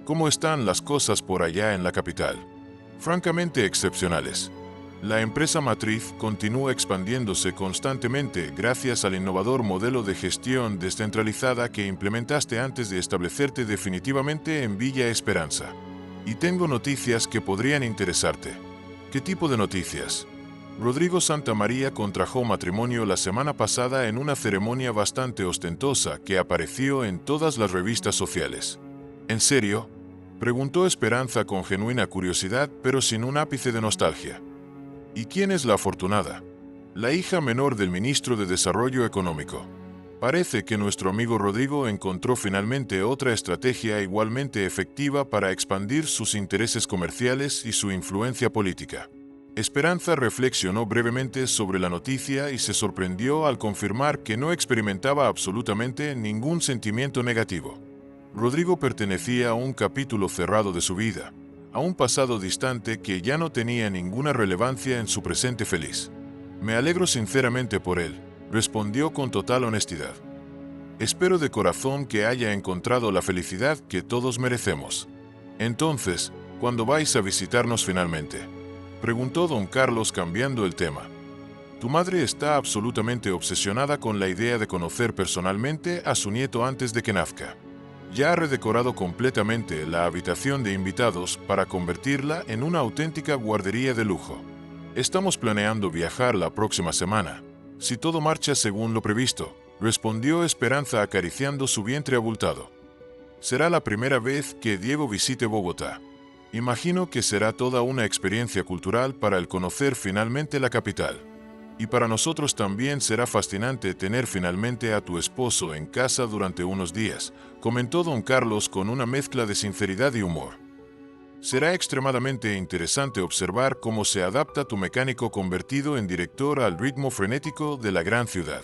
¿Cómo están las cosas por allá en la capital? Francamente excepcionales. La empresa matriz continúa expandiéndose constantemente gracias al innovador modelo de gestión descentralizada que implementaste antes de establecerte definitivamente en Villa Esperanza. Y tengo noticias que podrían interesarte. ¿Qué tipo de noticias? Rodrigo Santamaría contrajo matrimonio la semana pasada en una ceremonia bastante ostentosa que apareció en todas las revistas sociales. ¿En serio?, preguntó Esperanza con genuina curiosidad, pero sin un ápice de nostalgia. ¿Y quién es la afortunada? La hija menor del ministro de Desarrollo Económico. Parece que nuestro amigo Rodrigo encontró finalmente otra estrategia igualmente efectiva para expandir sus intereses comerciales y su influencia política. Esperanza reflexionó brevemente sobre la noticia y se sorprendió al confirmar que no experimentaba absolutamente ningún sentimiento negativo. Rodrigo pertenecía a un capítulo cerrado de su vida, a un pasado distante que ya no tenía ninguna relevancia en su presente feliz. Me alegro sinceramente por él, respondió con total honestidad. Espero de corazón que haya encontrado la felicidad que todos merecemos. Entonces, ¿cuándo vais a visitarnos finalmente?, preguntó don Carlos cambiando el tema. Tu madre está absolutamente obsesionada con la idea de conocer personalmente a su nieto antes de que nazca. Ya ha redecorado completamente la habitación de invitados para convertirla en una auténtica guardería de lujo. Estamos planeando viajar la próxima semana, si todo marcha según lo previsto, respondió Esperanza acariciando su vientre abultado. Será la primera vez que Diego visite Bogotá. Imagino que será toda una experiencia cultural para el conocer finalmente la capital. Y para nosotros también será fascinante tener finalmente a tu esposo en casa durante unos días, comentó don Carlos con una mezcla de sinceridad y humor. Será extremadamente interesante observar cómo se adapta tu mecánico convertido en director al ritmo frenético de la gran ciudad.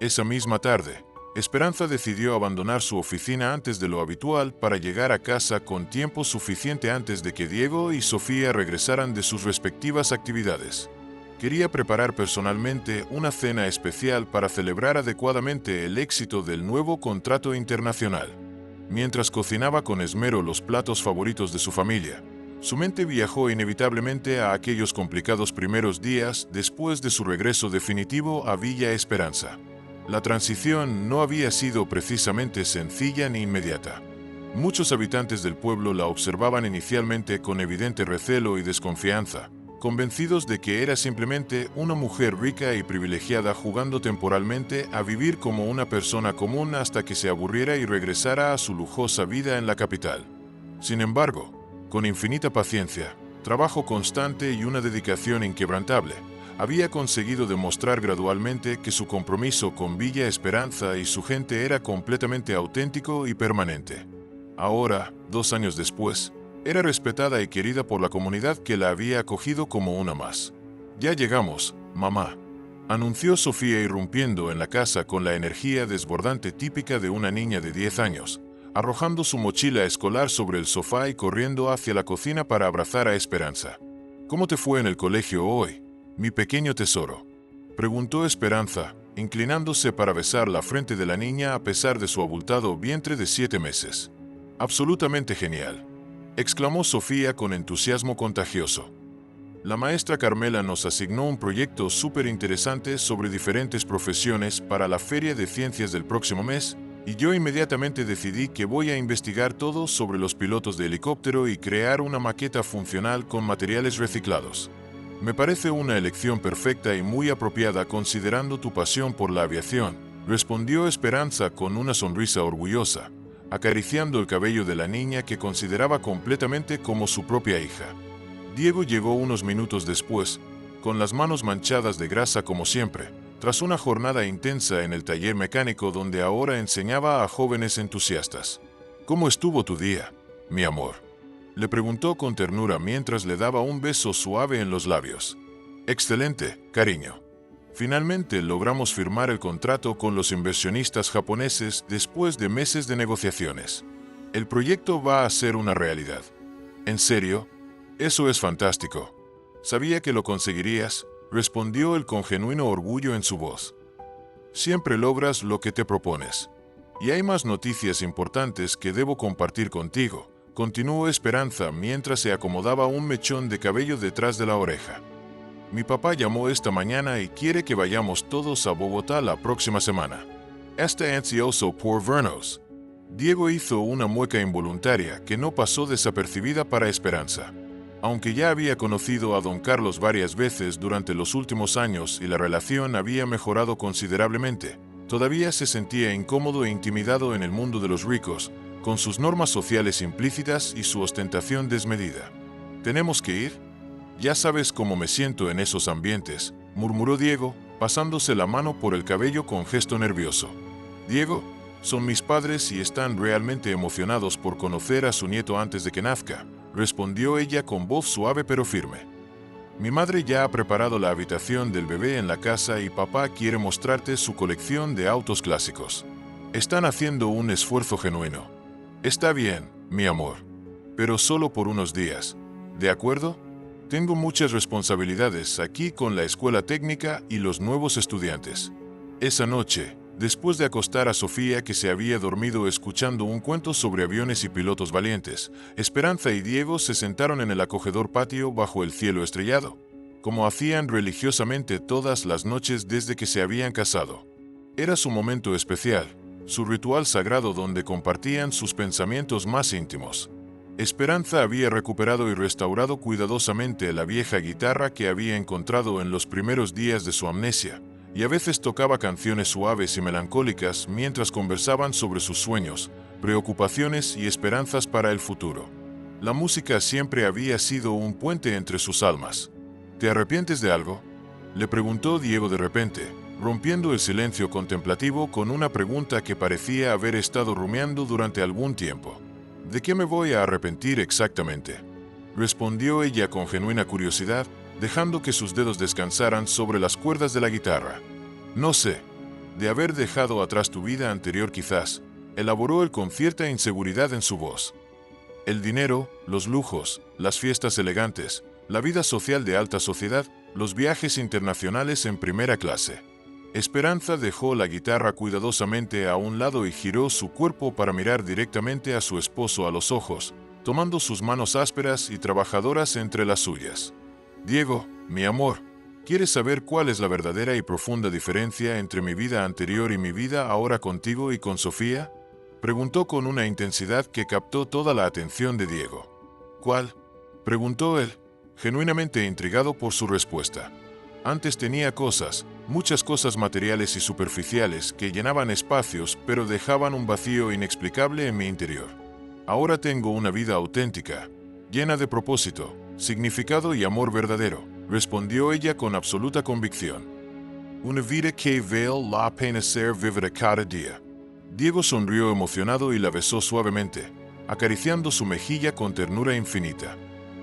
Esa misma tarde, Esperanza decidió abandonar su oficina antes de lo habitual para llegar a casa con tiempo suficiente antes de que Diego y Sofía regresaran de sus respectivas actividades. Quería preparar personalmente una cena especial para celebrar adecuadamente el éxito del nuevo contrato internacional. Mientras cocinaba con esmero los platos favoritos de su familia, su mente viajó inevitablemente a aquellos complicados primeros días después de su regreso definitivo a Villa Esperanza. La transición no había sido precisamente sencilla ni inmediata. Muchos habitantes del pueblo la observaban inicialmente con evidente recelo y desconfianza, convencidos de que era simplemente una mujer rica y privilegiada jugando temporalmente a vivir como una persona común hasta que se aburriera y regresara a su lujosa vida en la capital. Sin embargo, con infinita paciencia, trabajo constante y una dedicación inquebrantable, había conseguido demostrar gradualmente que su compromiso con Villa Esperanza y su gente era completamente auténtico y permanente. Ahora, 2 años después, era respetada y querida por la comunidad que la había acogido como una más. Ya llegamos, mamá, anunció Sofía irrumpiendo en la casa con la energía desbordante típica de una niña de 10 años, arrojando su mochila escolar sobre el sofá y corriendo hacia la cocina para abrazar a Esperanza. ¿Cómo te fue en el colegio hoy, mi pequeño tesoro?, preguntó Esperanza, inclinándose para besar la frente de la niña a pesar de su abultado vientre de 7 meses. Absolutamente genial, exclamó Sofía con entusiasmo contagioso. La maestra Carmela nos asignó un proyecto súper interesante sobre diferentes profesiones para la Feria de Ciencias del próximo mes, y yo inmediatamente decidí que voy a investigar todo sobre los pilotos de helicóptero y crear una maqueta funcional con materiales reciclados. Me parece una elección perfecta y muy apropiada considerando tu pasión por la aviación, respondió Esperanza con una sonrisa orgullosa, acariciando el cabello de la niña que consideraba completamente como su propia hija. Diego llegó unos minutos después, con las manos manchadas de grasa como siempre, tras una jornada intensa en el taller mecánico donde ahora enseñaba a jóvenes entusiastas. ¿Cómo estuvo tu día, mi amor?, le preguntó con ternura mientras le daba un beso suave en los labios. Excelente, cariño. Finalmente logramos firmar el contrato con los inversionistas japoneses después de meses de negociaciones. El proyecto va a ser una realidad. ¿En serio? Eso es fantástico. Sabía que lo conseguirías, respondió él con genuino orgullo en su voz. Siempre logras lo que te propones. Y hay más noticias importantes que debo compartir contigo, continuó Esperanza mientras se acomodaba un mechón de cabello detrás de la oreja. Mi papá llamó esta mañana y quiere que vayamos todos a Bogotá la próxima semana. Está ansioso por vernos. Diego hizo una mueca involuntaria que no pasó desapercibida para Esperanza. Aunque ya había conocido a don Carlos varias veces durante los últimos años y la relación había mejorado considerablemente, todavía se sentía incómodo e intimidado en el mundo de los ricos, con sus normas sociales implícitas y su ostentación desmedida. ¿Tenemos que ir? Ya sabes cómo me siento en esos ambientes, murmuró Diego, pasándose la mano por el cabello con gesto nervioso. Diego, son mis padres y están realmente emocionados por conocer a su nieto antes de que nazca, respondió ella con voz suave pero firme. Mi madre ya ha preparado la habitación del bebé en la casa y papá quiere mostrarte su colección de autos clásicos. Están haciendo un esfuerzo genuino. Está bien, mi amor, pero solo por unos días. ¿De acuerdo? Tengo muchas responsabilidades aquí con la escuela técnica y los nuevos estudiantes. Esa noche, después de acostar a Sofía que se había dormido escuchando un cuento sobre aviones y pilotos valientes, Esperanza y Diego se sentaron en el acogedor patio bajo el cielo estrellado, como hacían religiosamente todas las noches desde que se habían casado. Era su momento especial, su ritual sagrado donde compartían sus pensamientos más íntimos. Esperanza había recuperado y restaurado cuidadosamente la vieja guitarra que había encontrado en los primeros días de su amnesia, y a veces tocaba canciones suaves y melancólicas mientras conversaban sobre sus sueños, preocupaciones y esperanzas para el futuro. La música siempre había sido un puente entre sus almas. ¿Te arrepientes de algo?, le preguntó Diego de repente, rompiendo el silencio contemplativo con una pregunta que parecía haber estado rumiando durante algún tiempo. ¿De qué me voy a arrepentir exactamente?, respondió ella con genuina curiosidad, dejando que sus dedos descansaran sobre las cuerdas de la guitarra. No sé, de haber dejado atrás tu vida anterior quizás, elaboró él con cierta inseguridad en su voz. El dinero, los lujos, las fiestas elegantes, la vida social de alta sociedad, los viajes internacionales en primera clase. Esperanza dejó la guitarra cuidadosamente a un lado y giró su cuerpo para mirar directamente a su esposo a los ojos, tomando sus manos ásperas y trabajadoras entre las suyas. Diego, mi amor, ¿quieres saber cuál es la verdadera y profunda diferencia entre mi vida anterior y mi vida ahora contigo y con Sofía?, preguntó con una intensidad que captó toda la atención de Diego. ¿Cuál?, preguntó él, genuinamente intrigado por su respuesta. Antes tenía cosas, muchas cosas materiales y superficiales que llenaban espacios pero dejaban un vacío inexplicable en mi interior. Ahora tengo una vida auténtica, llena de propósito, significado y amor verdadero, respondió ella con absoluta convicción. Una vida que vale la pena ser vivida cada día. Diego sonrió emocionado y la besó suavemente, acariciando su mejilla con ternura infinita.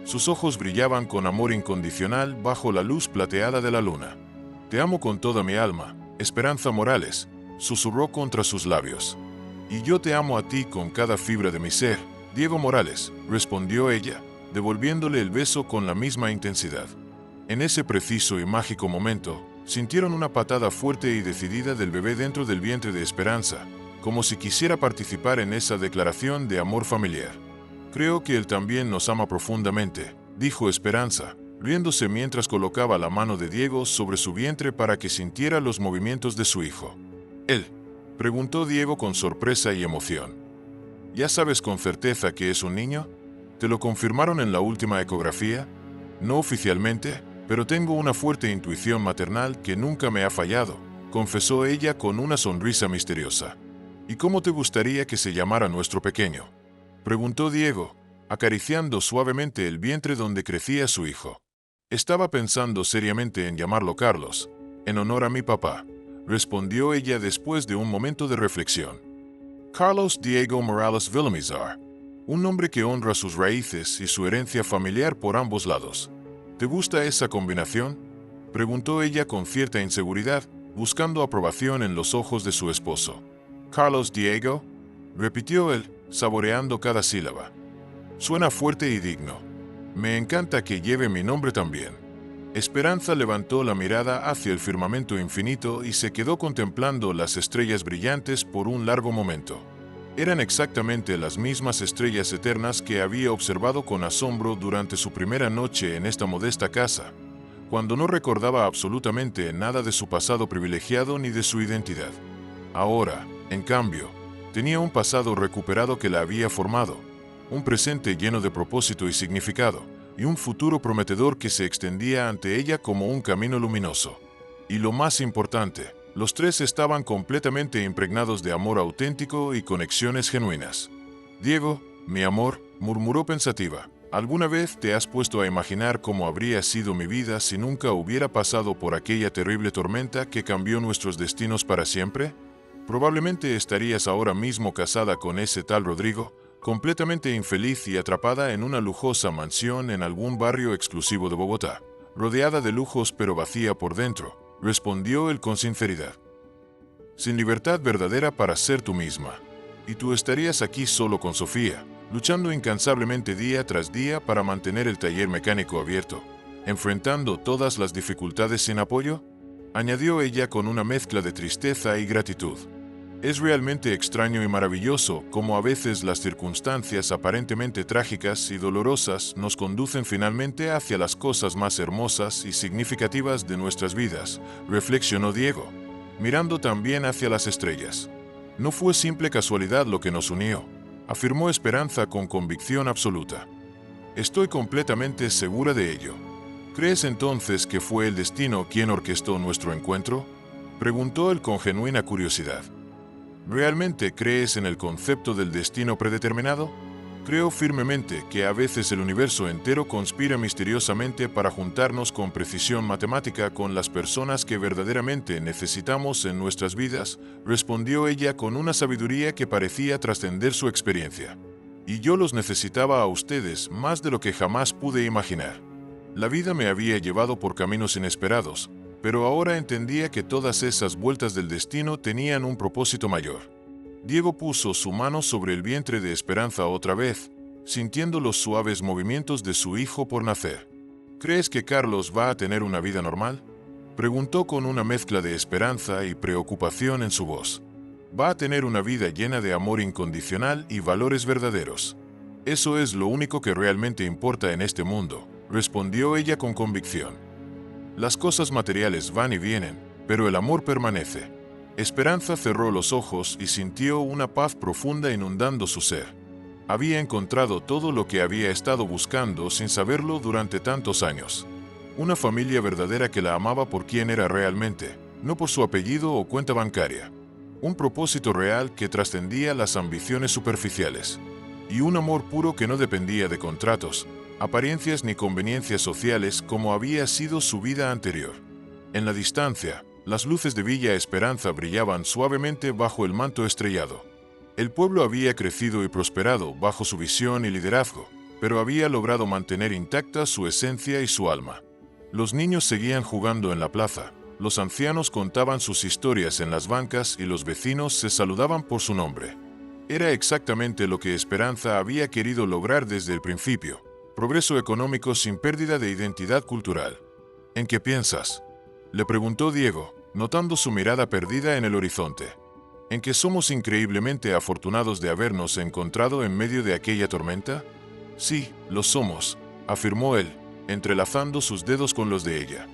Sus ojos brillaban con amor incondicional bajo la luz plateada de la luna. Te amo con toda mi alma, Esperanza Morales, susurró contra sus labios. Y yo te amo a ti con cada fibra de mi ser, Diego Morales, respondió ella, devolviéndole el beso con la misma intensidad. En ese preciso y mágico momento, sintieron una patada fuerte y decidida del bebé dentro del vientre de Esperanza, como si quisiera participar en esa declaración de amor familiar. Creo que él también nos ama profundamente, dijo Esperanza, riéndose mientras colocaba la mano de Diego sobre su vientre para que sintiera los movimientos de su hijo. ¿Él?, preguntó Diego con sorpresa y emoción. ¿Ya sabes con certeza que es un niño? ¿Te lo confirmaron en la última ecografía? No oficialmente, pero tengo una fuerte intuición maternal que nunca me ha fallado, confesó ella con una sonrisa misteriosa. ¿Y cómo te gustaría que se llamara nuestro pequeño?, preguntó Diego, acariciando suavemente el vientre donde crecía su hijo. Estaba pensando seriamente en llamarlo Carlos, en honor a mi papá, respondió ella después de un momento de reflexión. Carlos Diego Morales Villamizar, un nombre que honra sus raíces y su herencia familiar por ambos lados. ¿Te gusta esa combinación?, preguntó ella con cierta inseguridad, buscando aprobación en los ojos de su esposo. Carlos Diego, repitió él, saboreando cada sílaba. Suena fuerte y digno. Me encanta que lleve mi nombre también. Esperanza levantó la mirada hacia el firmamento infinito y se quedó contemplando las estrellas brillantes por un largo momento. Eran exactamente las mismas estrellas eternas que había observado con asombro durante su primera noche en esta modesta casa, cuando no recordaba absolutamente nada de su pasado privilegiado ni de su identidad. Ahora, en cambio, tenía un pasado recuperado que la había formado, un presente lleno de propósito y significado, y un futuro prometedor que se extendía ante ella como un camino luminoso. Y lo más importante, los tres estaban completamente impregnados de amor auténtico y conexiones genuinas. Diego, mi amor, murmuró pensativa, ¿alguna vez te has puesto a imaginar cómo habría sido mi vida si nunca hubiera pasado por aquella terrible tormenta que cambió nuestros destinos para siempre? Probablemente estarías ahora mismo casada con ese tal Rodrigo, completamente infeliz y atrapada en una lujosa mansión en algún barrio exclusivo de Bogotá, rodeada de lujos pero vacía por dentro, respondió él con sinceridad. Sin libertad verdadera para ser tú misma. Y tú estarías aquí solo con Sofía, luchando incansablemente día tras día para mantener el taller mecánico abierto, enfrentando todas las dificultades sin apoyo, añadió ella con una mezcla de tristeza y gratitud. Es realmente extraño y maravilloso cómo a veces las circunstancias aparentemente trágicas y dolorosas nos conducen finalmente hacia las cosas más hermosas y significativas de nuestras vidas, reflexionó Diego, mirando también hacia las estrellas. No fue simple casualidad lo que nos unió, afirmó Esperanza con convicción absoluta. Estoy completamente segura de ello. ¿Crees entonces que fue el destino quien orquestó nuestro encuentro?, preguntó él con genuina curiosidad. ¿Realmente crees en el concepto del destino predeterminado? Creo firmemente que a veces el universo entero conspira misteriosamente para juntarnos con precisión matemática con las personas que verdaderamente necesitamos en nuestras vidas, respondió ella con una sabiduría que parecía trascender su experiencia. Y yo los necesitaba a ustedes más de lo que jamás pude imaginar. La vida me había llevado por caminos inesperados, pero ahora entendía que todas esas vueltas del destino tenían un propósito mayor. Diego puso su mano sobre el vientre de Esperanza otra vez, sintiendo los suaves movimientos de su hijo por nacer. ¿Crees que Carlos va a tener una vida normal?, preguntó con una mezcla de esperanza y preocupación en su voz. Va a tener una vida llena de amor incondicional y valores verdaderos. Eso es lo único que realmente importa en este mundo, respondió ella con convicción. Las cosas materiales van y vienen, pero el amor permanece. Esperanza cerró los ojos y sintió una paz profunda inundando su ser. Había encontrado todo lo que había estado buscando sin saberlo durante tantos años. Una familia verdadera que la amaba por quien era realmente, no por su apellido o cuenta bancaria. Un propósito real que trascendía las ambiciones superficiales. Y un amor puro que no dependía de contratos, apariencias ni conveniencias sociales como había sido su vida anterior. En la distancia, las luces de Villa Esperanza brillaban suavemente bajo el manto estrellado. El pueblo había crecido y prosperado bajo su visión y liderazgo, pero había logrado mantener intacta su esencia y su alma. Los niños seguían jugando en la plaza, los ancianos contaban sus historias en las bancas y los vecinos se saludaban por su nombre. Era exactamente lo que Esperanza había querido lograr desde el principio. Progreso económico sin pérdida de identidad cultural. ¿En qué piensas?, le preguntó Diego, notando su mirada perdida en el horizonte. ¿En que somos increíblemente afortunados de habernos encontrado en medio de aquella tormenta? Sí, lo somos, afirmó él, entrelazando sus dedos con los de ella.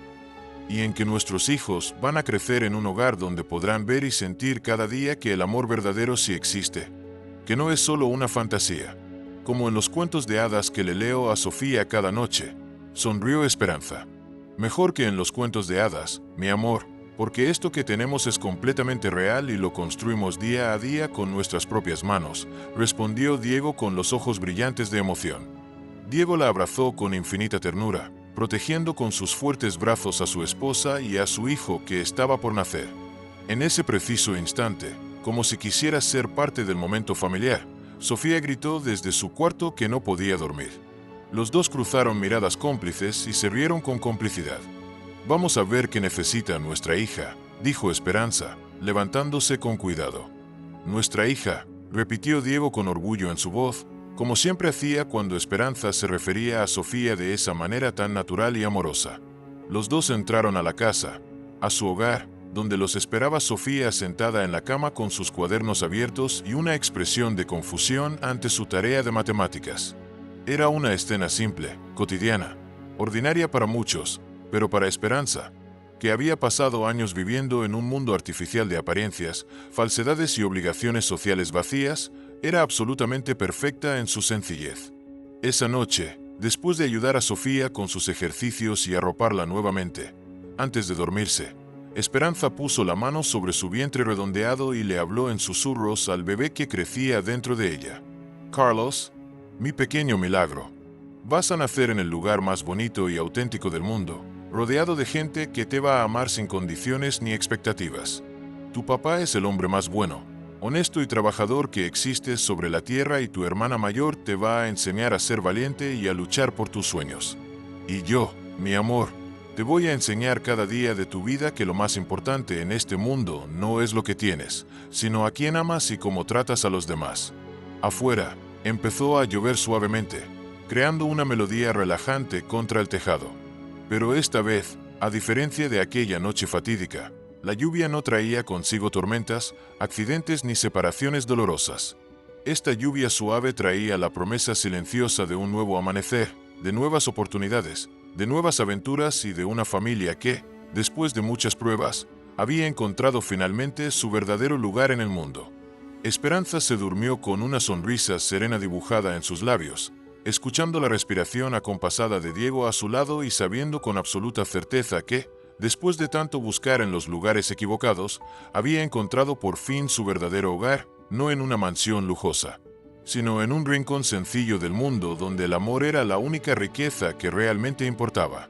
Y en que nuestros hijos van a crecer en un hogar donde podrán ver y sentir cada día que el amor verdadero sí existe, que no es solo una fantasía. Como en los cuentos de hadas que le leo a Sofía cada noche, sonrió Esperanza. Mejor que en los cuentos de hadas, mi amor, porque esto que tenemos es completamente real y lo construimos día a día con nuestras propias manos, respondió Diego con los ojos brillantes de emoción. Diego la abrazó con infinita ternura, protegiendo con sus fuertes brazos a su esposa y a su hijo que estaba por nacer. En ese preciso instante, como si quisiera ser parte del momento familiar, Sofía gritó desde su cuarto que no podía dormir. Los dos cruzaron miradas cómplices y se rieron con complicidad. Vamos a ver qué necesita nuestra hija, dijo Esperanza, levantándose con cuidado. Nuestra hija, repitió Diego con orgullo en su voz, como siempre hacía cuando Esperanza se refería a Sofía de esa manera tan natural y amorosa. Los dos entraron a la casa, a su hogar, donde los esperaba Sofía sentada en la cama con sus cuadernos abiertos y una expresión de confusión ante su tarea de matemáticas. Era una escena simple, cotidiana, ordinaria para muchos, pero para Esperanza, que había pasado años viviendo en un mundo artificial de apariencias, falsedades y obligaciones sociales vacías, era absolutamente perfecta en su sencillez. Esa noche, después de ayudar a Sofía con sus ejercicios y arroparla nuevamente, antes de dormirse, Esperanza puso la mano sobre su vientre redondeado y le habló en susurros al bebé que crecía dentro de ella. Carlos, mi pequeño milagro, vas a nacer en el lugar más bonito y auténtico del mundo, rodeado de gente que te va a amar sin condiciones ni expectativas. Tu papá es el hombre más bueno, honesto y trabajador que existe sobre la tierra y tu hermana mayor te va a enseñar a ser valiente y a luchar por tus sueños. Y yo, mi amor, te voy a enseñar cada día de tu vida que lo más importante en este mundo no es lo que tienes, sino a quién amas y cómo tratas a los demás. Afuera, empezó a llover suavemente, creando una melodía relajante contra el tejado. Pero esta vez, a diferencia de aquella noche fatídica, la lluvia no traía consigo tormentas, accidentes ni separaciones dolorosas. Esta lluvia suave traía la promesa silenciosa de un nuevo amanecer, de nuevas oportunidades, de nuevas aventuras y de una familia que, después de muchas pruebas, había encontrado finalmente su verdadero lugar en el mundo. Esperanza se durmió con una sonrisa serena dibujada en sus labios, escuchando la respiración acompasada de Diego a su lado y sabiendo con absoluta certeza que, después de tanto buscar en los lugares equivocados, había encontrado por fin su verdadero hogar, no en una mansión lujosa, sino en un rincón sencillo del mundo donde el amor era la única riqueza que realmente importaba.